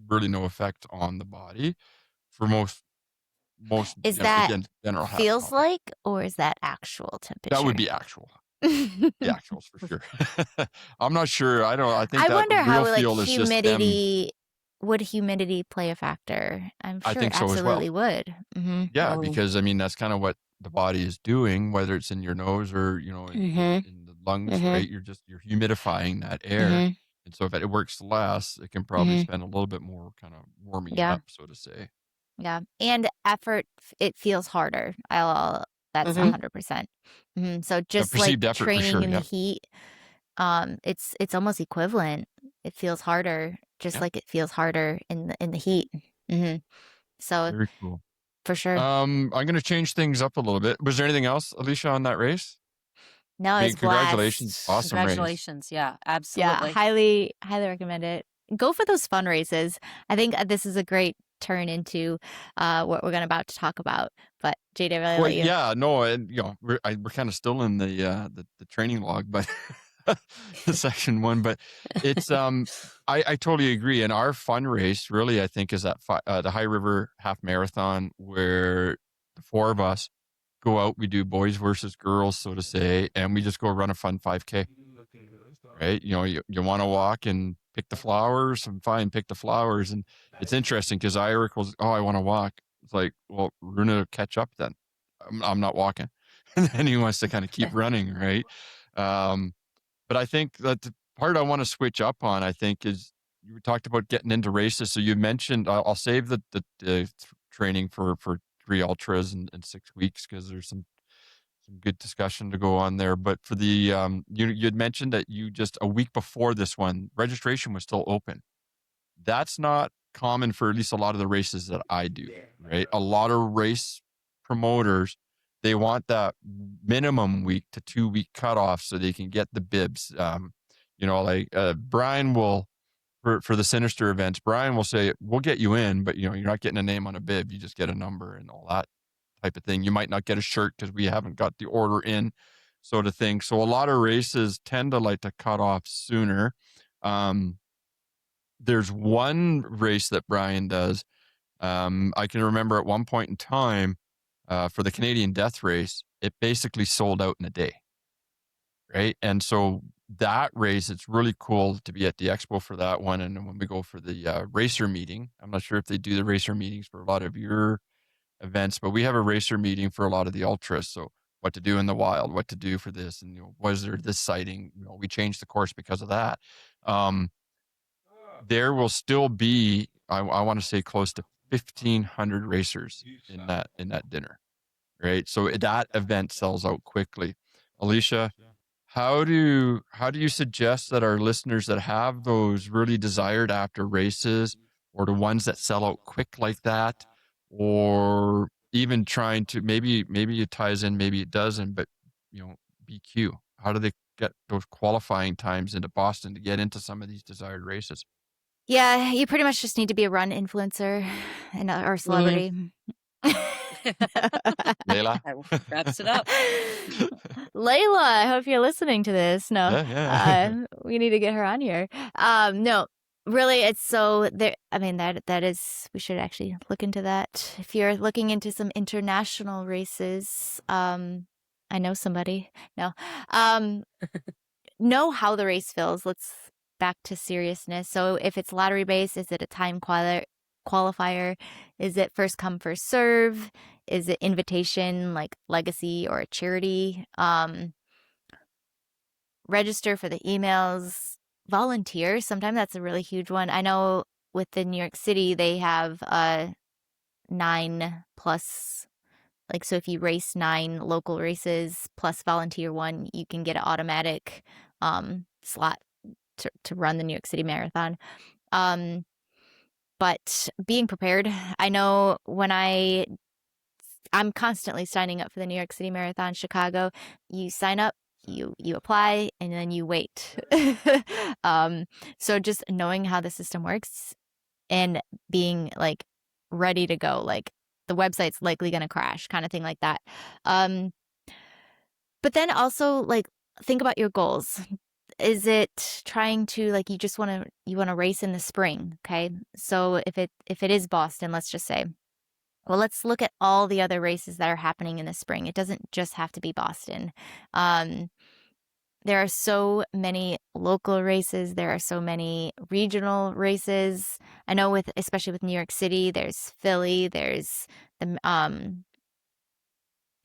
really no effect on the body for most, Is that again, general feels health. like, or is that actual That would temperature? be actual. The actuals for sure. I'm not sure. I think I that wonder how real like feel is just them. would humidity play a factor? I'm I sure it think so as well. absolutely would. Yeah, Oh. because I mean that's kind of what the body is doing, whether it's in your nose or in the lungs, right? You're humidifying that air, and so if it works less, it can probably spend a little bit more kind of warming it Yeah. up, so to say. Yeah. And effort, it feels harder. That's 100%. So just like Perceived effort for training sure. in the Yeah, heat, it's almost equivalent. It feels harder, just yeah, like it feels harder in the heat. So very cool. for sure. I'm gonna change things up a little bit. Was there anything else, Alicia, on that race? No, I mean, it's congratulations, blast. awesome race. Congratulations. Yeah, Yeah, absolutely. highly, highly recommend it. Go for those fun races. I think this is a great turn into what we're about to talk about. But JD, I really Well, let you. yeah, no, and we're kind of still in the training log, but the section 1. But it's I totally agree. And our fun race really, I think, is that the High River Half Marathon, where the 4 of us go out. We do boys versus girls, so to say, and we just go run a fun 5K. Right? You want to walk and pick the flowers, and fine, pick the flowers. And it's interesting because Eric was, I want to walk. It's like, well, Runa will catch up then. I'm not walking. And then he wants to kind of keep running, right? But I think that the part I want to switch up on, I think, is you talked about getting into races. So you mentioned, I'll save the training for 3 ultras in 6 weeks because there's some good discussion to go on there. But for the you had mentioned that you just a week before this one, registration was still open. That's not common for at least a lot of the races that I do, right? A lot of race promoters, they want that minimum week to 2-week cutoff so they can get the bibs. Brian will, for the Sinister events, Brian will say, we'll get you in, but you're not getting a name on a bib. You just get a number and all that type of thing. You might not get a shirt because we haven't got the order in, sort of thing. So a lot of races tend to like to cut off sooner. There's one race that Brian does. I can remember at one point in time for the Canadian Death Race, it basically sold out in a day. Right. And so that race, it's really cool to be at the expo for that one. And when we go for the racer meeting, I'm not sure if they do the racer meetings for a lot of your events, but we have a racer meeting for a lot of the ultras. So what to do in the wild, what to do for this, and was there this sighting? We changed the course because of that. There will still be, I want to say, close to 1,500 racers in that dinner, right? So that event sells out quickly. Alicia, how do you suggest that our listeners that have those really desired after races, or the ones that sell out quick like that, or even trying to maybe it ties in, maybe it doesn't, but BQ, how do they get those qualifying times into Boston to get into some of these desired races? Yeah, you pretty much just need to be a run influencer or celebrity. Layla? That wraps it up. Layla, I hope you're listening to this. No, Yeah. we need to get her on here. No, really, it's so there. I mean, that is, we should actually look into that. If you're looking into some international races, I know somebody. No, know how the race feels. Let's back to seriousness. So if it's lottery based, is it a time qualifier? Is it first come, first serve? Is it invitation like legacy or a charity? Register for the emails, volunteer. Sometimes that's a really huge one. I know within New York City, they have 9+, like, so if you race 9 local races plus volunteer one, you can get an automatic slot to run the New York City Marathon. but being prepared. I know when I'm constantly signing up for the New York City Marathon, Chicago. You sign up, you apply, and then you wait. So just knowing how the system works and being like ready to go, like the website's likely going to crash, kind of thing like that. But then also like think about your goals. Is it trying to like you want to race in the spring? Okay, so if it is Boston, let's just say. Well, let's look at all the other races that are happening in the spring. It doesn't just have to be Boston. There are so many local races. There are so many regional races. I know especially with New York City, there's Philly, there's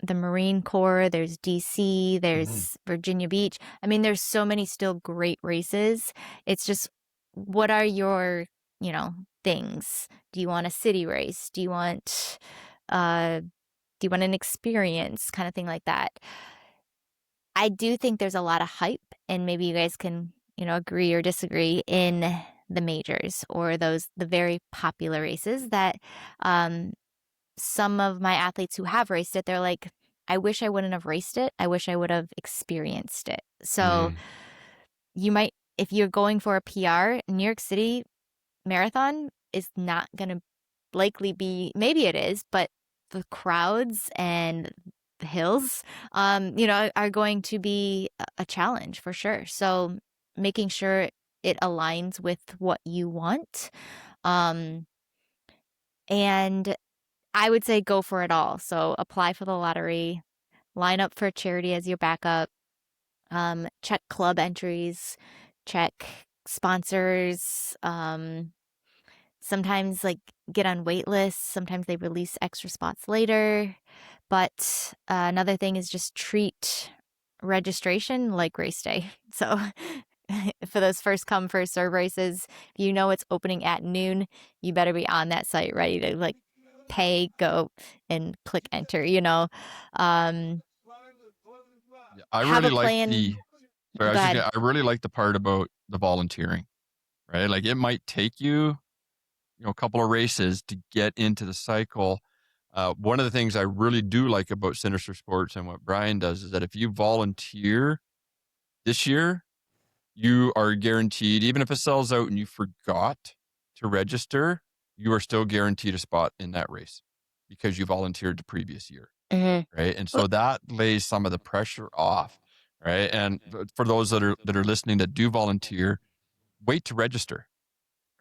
the Marine Corps, there's DC, there's Virginia Beach. I mean, there's so many still great races. It's just, what are your, things? Do you want a city race? Do you want an experience, kind of thing like that? I do think there's a lot of hype, and maybe you guys can, agree or disagree in the majors or the very popular races that some of my athletes who have raced it, they're like, I wish I wouldn't have raced it. I wish I would have experienced it. So you might, if you're going for a PR, New York City Marathon is not going to likely be, maybe it is, but the crowds and the hills, are going to be a challenge for sure. So making sure it aligns with what you want. And I would say go for it all. So apply for the lottery, line up for a charity as your backup, check club entries, check sponsors, sometimes like get on wait lists. Sometimes they release extra spots later. But another thing is just treat registration like race day. So for those first come, first serve races, if you know it's opening at noon, you better be on that site ready to like pay, go, and click enter, I have really a like plan. sorry, Go ahead. I really like the part about the volunteering, right? Like it might take you, a couple of races to get into the cycle. One of the things I really do like about Sinister Sports and what Brian does is that if you volunteer this year, you are guaranteed, even if it sells out and you forgot to register, you are still guaranteed a spot in that race because you volunteered the previous year. Right. And so that lays some of the pressure off. Right. And for those that are listening that do volunteer, wait to register.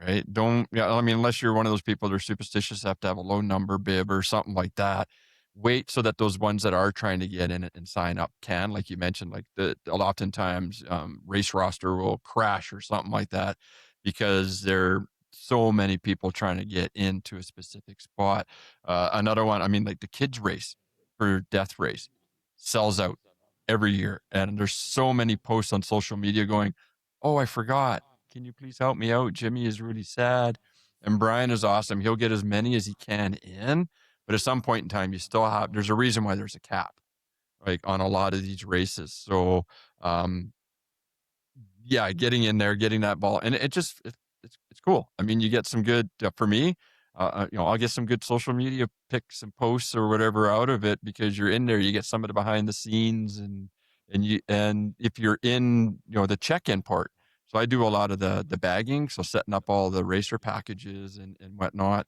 Right. Unless you're one of those people that are superstitious, have to have a low number bib or something like that. Wait so that those ones that are trying to get in it and sign up can, like you mentioned, like oftentimes race roster will crash or something like that because there are so many people trying to get into a specific spot. Another one, like the kids race for death race sells out every year. And there's so many posts on social media going, oh, I forgot. Can you please help me out? Jimmy is really sad. And Brian is awesome. He'll get as many as he can in. But at some point in time, there's a reason why there's a cap, like on a lot of these races. So, getting in there, getting that ball. And it's cool. You get some good, for me, I'll get some good social media pics and posts or whatever out of it because you're in there, you get some of the behind the scenes and if you're in, the check-in part. So I do a lot of the bagging. So setting up all the racer packages and whatnot.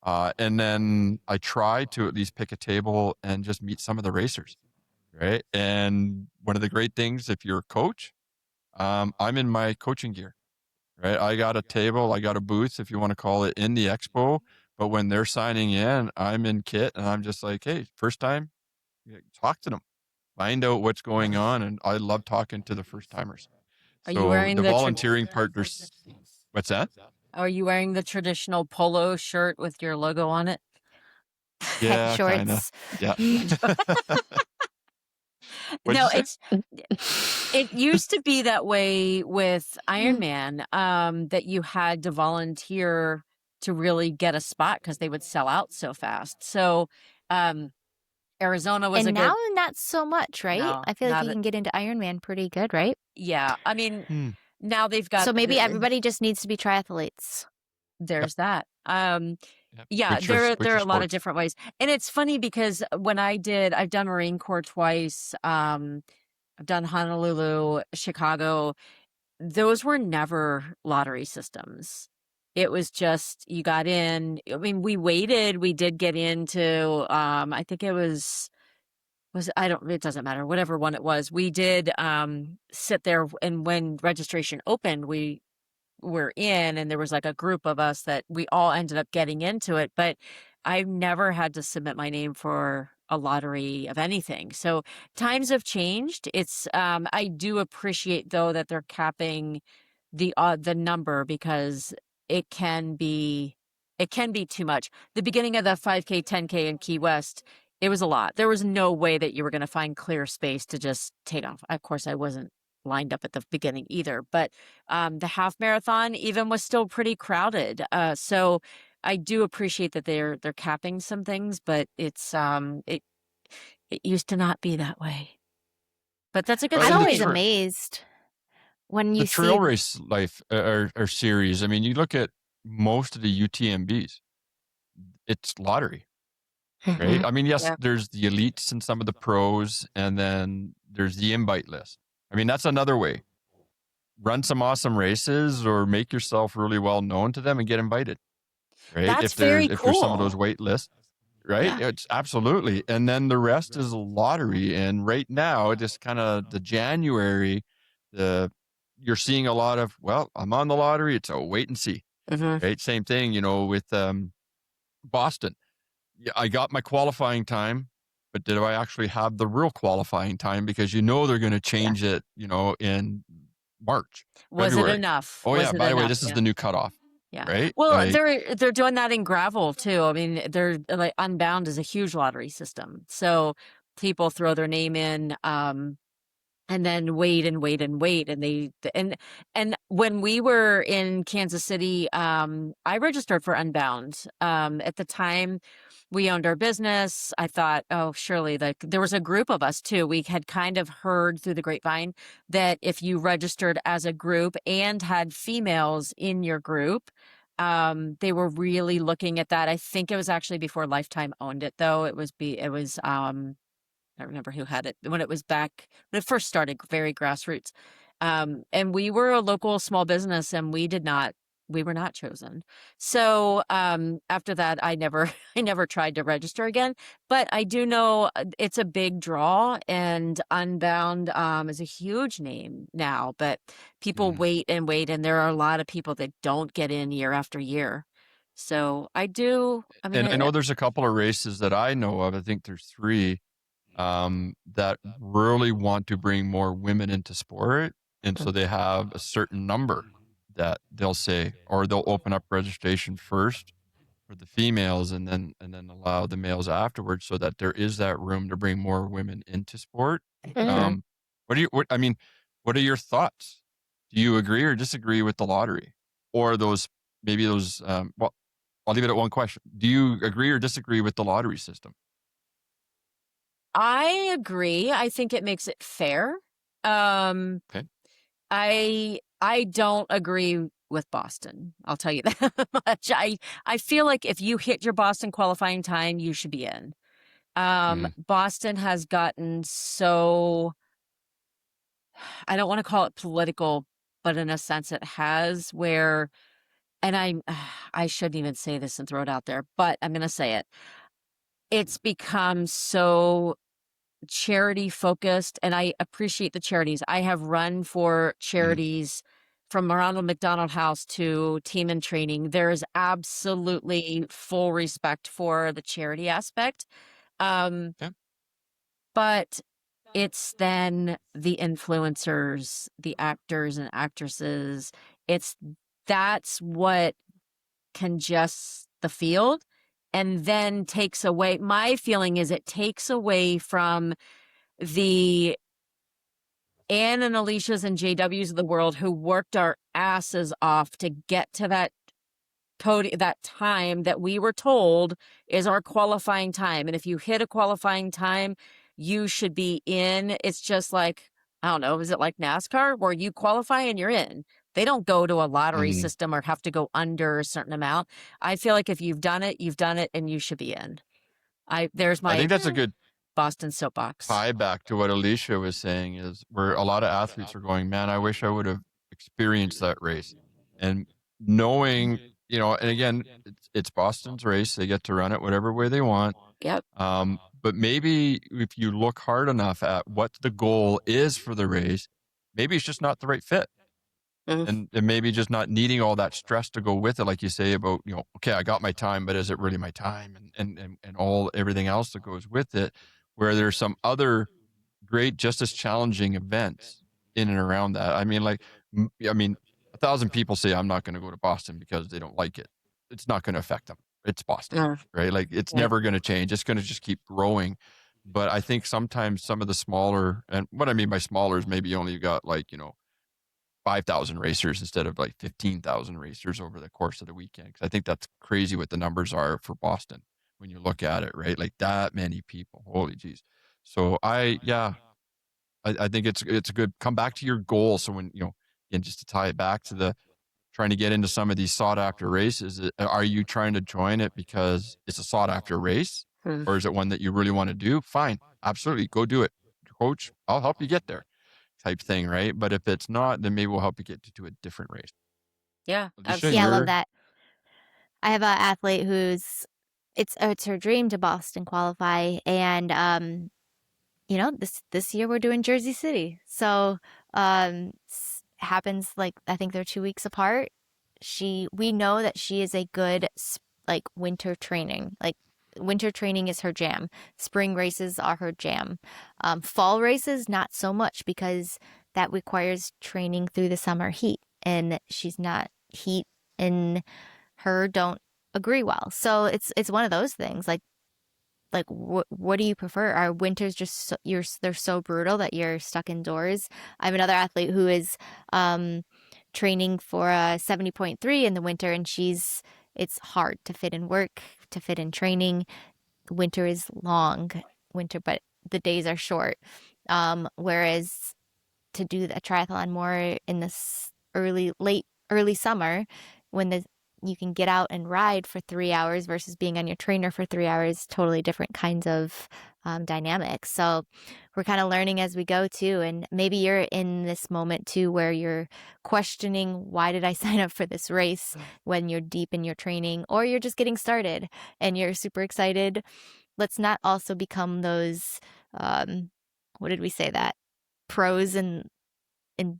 And then I try to at least pick a table and just meet some of the racers. Right. And one of the great things, if you're a coach, I'm in my coaching gear. Right. I got a table, I got a booth, if you want to call it, in the expo. But when they're signing in, I'm in kit and I'm just like, hey, first time, talk to them, find out what's going on. And I love talking to the first timers. Are you So wearing the the volunteering part, what's that? Are you wearing the traditional polo shirt with your logo on it? Yeah, kind of. Shorts. Yeah. No, it used to be that way with Ironman, that you had to volunteer to really get a spot because they would sell out so fast. So, Arizona was And a now good. not so much, right? No, I feel like not you a- can get into Ironman pretty good, right? Yeah, now they've got. So maybe everybody just needs to be triathletes. there's that. Yep. Yeah, Which there are a lot of sports? different ways. And it's funny because when I've done Marine Corps twice. I've done Honolulu, Chicago. Those were never lottery systems. It was just you got in. I mean, we waited. We did get into I think it was I don't it doesn't matter, whatever one it was. We did sit there, and when registration opened, we were in, and there was like a group of us that we all ended up getting into it, but I've never had to submit my name for a lottery of anything. So times have changed. It's I do appreciate though that they're capping the number, because it can be too much. The beginning of the 5K, 10K in Key West, it was a lot. There was no way that you were going to find clear space to just take off. Of course, I wasn't lined up at the beginning either, but the half marathon even was still pretty crowded. So I do appreciate that they're capping some things, but it's it used to not be that way. But that's a good Well, I'm and the always tr- amazed when the you trail see race life or series. I mean, you look at most of the UTMBs, it's lottery, right? Mhm. I mean, yes, Yeah. there's the elites and some of the pros, and then there's the invite list. I mean, that's another way. Run some awesome races or make yourself really well known to them and get invited, right? That's very If there's some of cool. those wait lists, right? Yeah. It's absolutely. And then the rest is a lottery. And right now, just kind of the January, you're seeing a lot of, well, I'm on the lottery. It's a wait and see, Mhm. right? Same thing, with Boston. Yeah, I got my qualifying time, but did I actually have the real qualifying time? Because they're going to change it, in March, Was it February. enough? Oh yeah, Was it by the way, enough? this is Yeah. the new cutoff, Yeah. right? Well, Like, they're doing that in gravel too. I mean, they're like Unbound is a huge lottery system. So people throw their name in, and then wait and wait and wait, and and when we were in Kansas City, I registered for Unbound. At the time we owned our business, I thought, oh, surely, like, there was a group of us too. We had kind of heard through the grapevine that if you registered as a group and had females in your group, they were really looking at that. I think it was actually before Lifetime owned it, though. It was I don't remember who had it when it first started, very grassroots. And we were a local small business, and we were not chosen. So after that, I never tried to register again. But I do know it's a big draw, and Unbound is a huge name now. But people mhm. wait and wait, and there are a lot of people that don't get in year after year. So I do. I mean, And I know there's a couple of races that I know of. I think there's three that really want to bring more women into sport. And so they have a certain number that they'll say, or they'll open up registration first for the females and then allow the males afterwards, so that there is that room to bring more women into sport. Mhm. I mean, what are your thoughts? Do you agree or disagree with the lottery, or well, I'll leave it at one question. Do you agree or disagree with the lottery system? I agree. I think it makes it fair. Okay. I don't agree with Boston. I'll tell you that much. I feel like if you hit your Boston qualifying time, you should be in. Mhm. Boston has gotten so, I don't want to call it political, but in a sense it has, where, and I shouldn't even say this and throw it out there, but I'm going to say it. It's become so charity focused, and I appreciate the charities. I have run for Mhm. charities from Ronald McDonald House to Team in Training. There is absolutely full respect for the charity aspect. Um, Yeah. but it's then the influencers, the actors and actresses. It's That's what congests the field, and then takes away. My feeling is it takes away from the Anne and Alicia's and JW's of the world, who worked our asses off to get to that that time that we were told is our qualifying time. And if you hit a qualifying time, you should be in. It's just like, I don't know, is it like NASCAR where you qualify and you're in? They don't go to a lottery Mhm. system or have to go under a certain amount. I feel like if you've done it, and you should be in. There's I my think that's a good Boston soapbox. tie back to what Alicia was saying is where a lot of athletes are going, man, I wish I would have experienced that race. And knowing, and again, it's Boston's race. They get to run it whatever way they want. Yep. But maybe if you look hard enough at what the goal is for the race, maybe it's just not the right fit. Mhm. And maybe just not needing all that stress to go with it, like you say about, okay, I got my time, but is it really my time? And all everything else that goes with it, where there's some other great, just as challenging events in and around that. I mean, like, 1,000 people say I'm not going to go to Boston because they don't like it. It's not going to affect them. It's Boston, right? Like, it's Yep. never going to change. It's going to just keep growing. But I think sometimes some of the smaller, and what I mean by smaller is maybe you only got like, 5,000 racers instead of like 15,000 racers over the course of the weekend. Because I think that's crazy what the numbers are for Boston when you look at it, right? Like that many people. Holy geez. So I think it's a good come back to your goal. So when, and just to tie it back to the trying to get into some of these sought after races, are you trying to join it because it's a sought after race? Hmm. Or is it one that you really want to do? Fine. Absolutely. Go do it. Coach, I'll help you get there type thing, right? But if it's not, then maybe we'll help you get to a different race. Yeah, Alicia, Yeah, I love you're that. I have an athlete who's it's her dream to Boston qualify, and this year we're doing Jersey City, so happens like I think they're 2 weeks apart. We know that she is a good like winter training. Like winter training is her jam. Spring races are her jam. Fall races not so much because that requires training through the summer heat, and she's not heat and her don't agree well. So it's one of those things. Like what do you prefer? Are winters just they're so brutal that you're stuck indoors? I have another athlete who is training for a 70.3 in the winter, and it's hard to fit in work, to fit in training. Winter is long, but the days are short. Whereas to do a triathlon more in this early summer when you can get out and ride for 3 hours versus being on your trainer for 3 hours, totally different kinds of dynamics. So we're kind of learning as we go too. And maybe you're in this moment too where you're questioning, why did I sign up for this race when you're deep in your training, or you're just getting started and you're super excited. Let's not also become those, what did we say, that pros and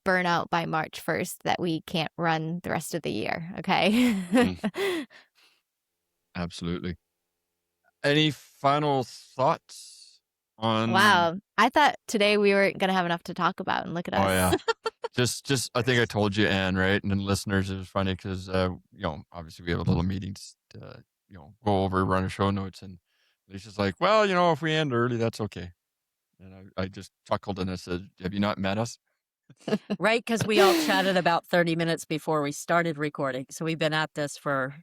burn out by March 1st that we can't run the rest of the year. Okay. absolutely. Any final thoughts on? Wow. I thought today we weren't going to have enough to talk about, and look at Oh us. yeah. just I think I told you, Anne, right? And then listeners, it was funny because obviously we have a little meetings to go over, run a show notes, and Alicia's like, well, if we end early, that's okay. And I just chuckled and I said, have you not met us? Right, because we all chatted about 30 minutes before we started recording. So we've been at this for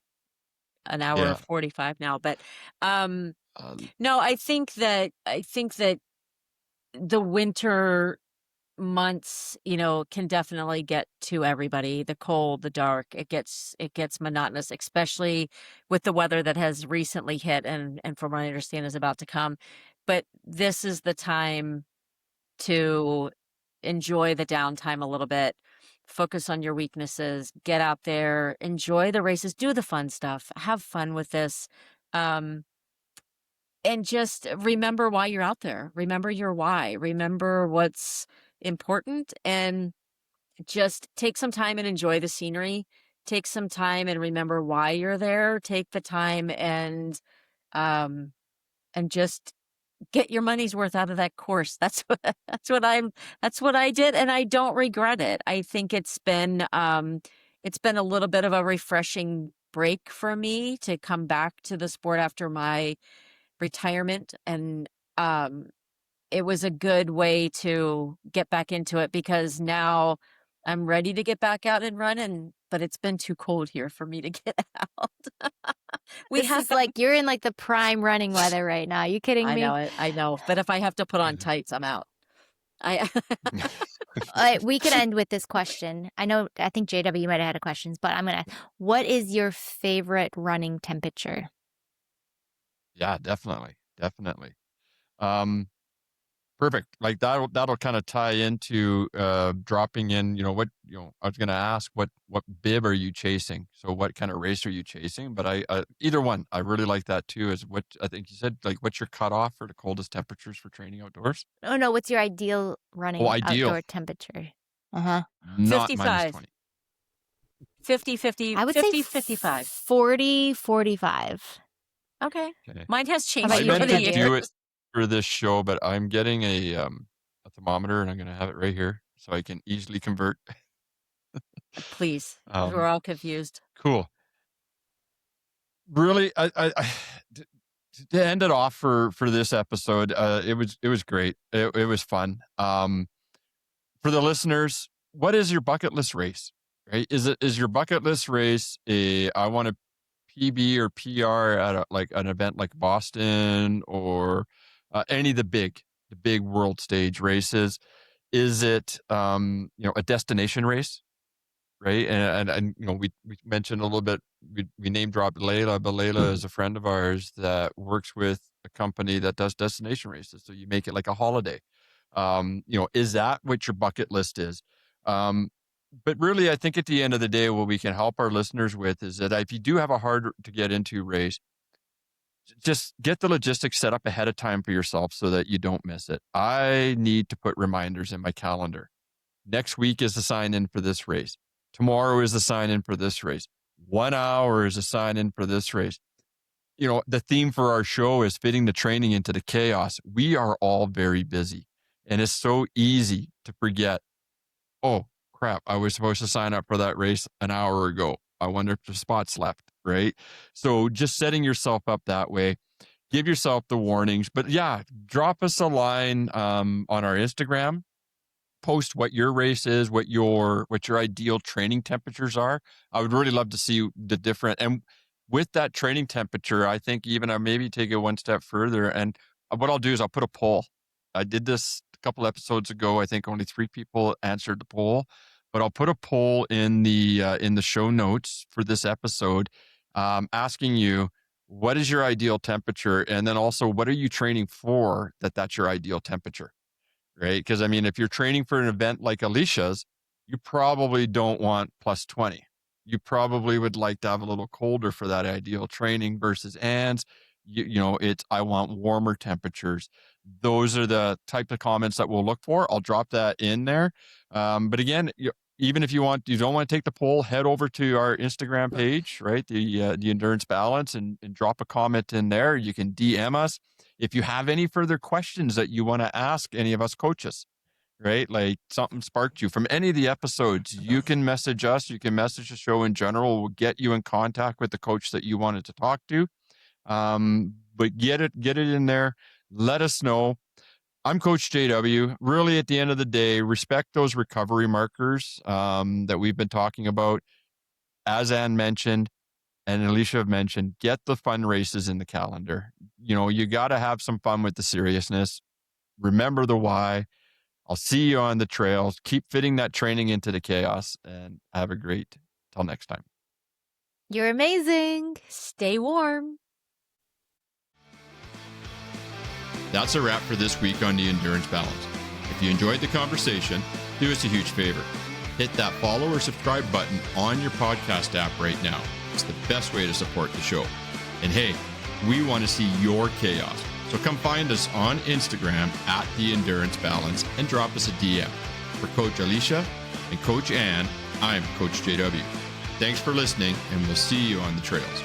an hour Yeah. 45 now. But no, I think that the winter months, can definitely get to everybody. The cold, the dark, it gets monotonous, especially with the weather that has recently hit and from what I understand is about to come. But this is the time to enjoy the downtime a little bit, focus on your weaknesses, get out there, enjoy the races, do the fun stuff, have fun with this. And just remember why you're out there. Remember your why. Remember what's important, and just take some time and enjoy the scenery. Take some time and remember why you're there. Take the time and just get your money's worth out of that course. That's what I did, and I don't regret it. I think it's been a little bit of a refreshing break for me to come back to the sport after my retirement, and it was a good way to get back into it because now I'm ready to get back out and run, but it's been too cold here for me to get out. This is like you're in like the prime running weather right now. You kidding me? I know, but if I have to put on tights, I'm out. I We could end with this question. I think JW, you might have had a question, but I'm going to, what is your favorite running temperature? Yeah, definitely. Perfect. Like that'll kind of tie into dropping in, I was going to ask what bib are you chasing? So what kind of race are you chasing? But I either one, I really like that too, is what I think you said, like what's your cutoff for the coldest temperatures for training outdoors? Oh, no. What's your ideal running Ideal. outdoor temperature? Uh-huh. Not 55. -20. 50, 50, I would 50, say 55. 40, 45. Okay. Okay. Mine has How changed about I you, over meant the to JW? do years. it for this show, but I'm getting a thermometer and I'm going to have it right here so I can easily convert. Please. We're all confused. Cool. Really, to end it off for this episode, it was great. It was fun. For the listeners, what is your bucket list race? Right? Is your bucket list race I want to PB or PR at an event like Boston or any of the big world stage races? Is it a destination race? Right. And we mentioned a little bit, we name dropped Layla, but Layla is a friend of ours that works with a company that does destination races. So you make it like a holiday. Is that what your bucket list is? But really, I think at the end of the day, what we can help our listeners with is that if you do have a hard to get into race, just get the logistics set up ahead of time for yourself so that you don't miss it. I need to put reminders in my calendar. Next week is the sign in for this race. Tomorrow is the sign in for this race. 1 hour is a sign in for this race. The theme for our show is fitting the training into the chaos. We are all very busy, and it's so easy to forget, oh, crap, I was supposed to sign up for that race an hour ago. I wonder if the spot's left, right? So just setting yourself up that way, give yourself the warnings. But yeah, drop us a line on our Instagram. Post what your race is, what your ideal training temperatures are. I would really love to see the different, and with that training temperature, I think even I maybe take it one step further. And what I'll do is I'll put a poll. I did this a couple episodes ago. I think only 3 people answered the poll, but I'll put a poll in the show notes for this episode, asking you what is your ideal temperature, and then also what are you training for that's your ideal temperature. Right? Because I mean, if you're training for an event like Alicia's, you probably don't want +20. You probably would like to have a little colder for that ideal training versus Anne's. It's I want warmer temperatures. Those are the type of comments that we'll look for. I'll drop that in there. But again, even if you don't want to take the poll, head over to our Instagram page, right? The Endurance Balance, and drop a comment in there. You can DM us if you have any further questions that you want to ask any of us coaches, right? Like something sparked you from any of the episodes, you can message us. You can message the show in general. We'll get you in contact with the coach that you wanted to talk to. But get it in there. Let us know. I'm Coach JW. Really, at the end of the day, respect those recovery markers that we've been talking about. As Anne mentioned, and Alicia have mentioned, get the fun races in the calendar. You got to have some fun with the seriousness. Remember the why. I'll see you on the trails. Keep fitting that training into the chaos, and have a great till next time. You're amazing. Stay warm. That's a wrap for this week on the Endurance Balance. If you enjoyed the conversation, do us a huge favor. Hit that follow or subscribe button on your podcast app right now. It's the best way to support the show. And hey, we want to see your chaos. So come find us on Instagram at The Endurance Balance and drop us a DM. For Coach Alicia and Coach Anne, I'm Coach JW. Thanks for listening, and we'll see you on the trails.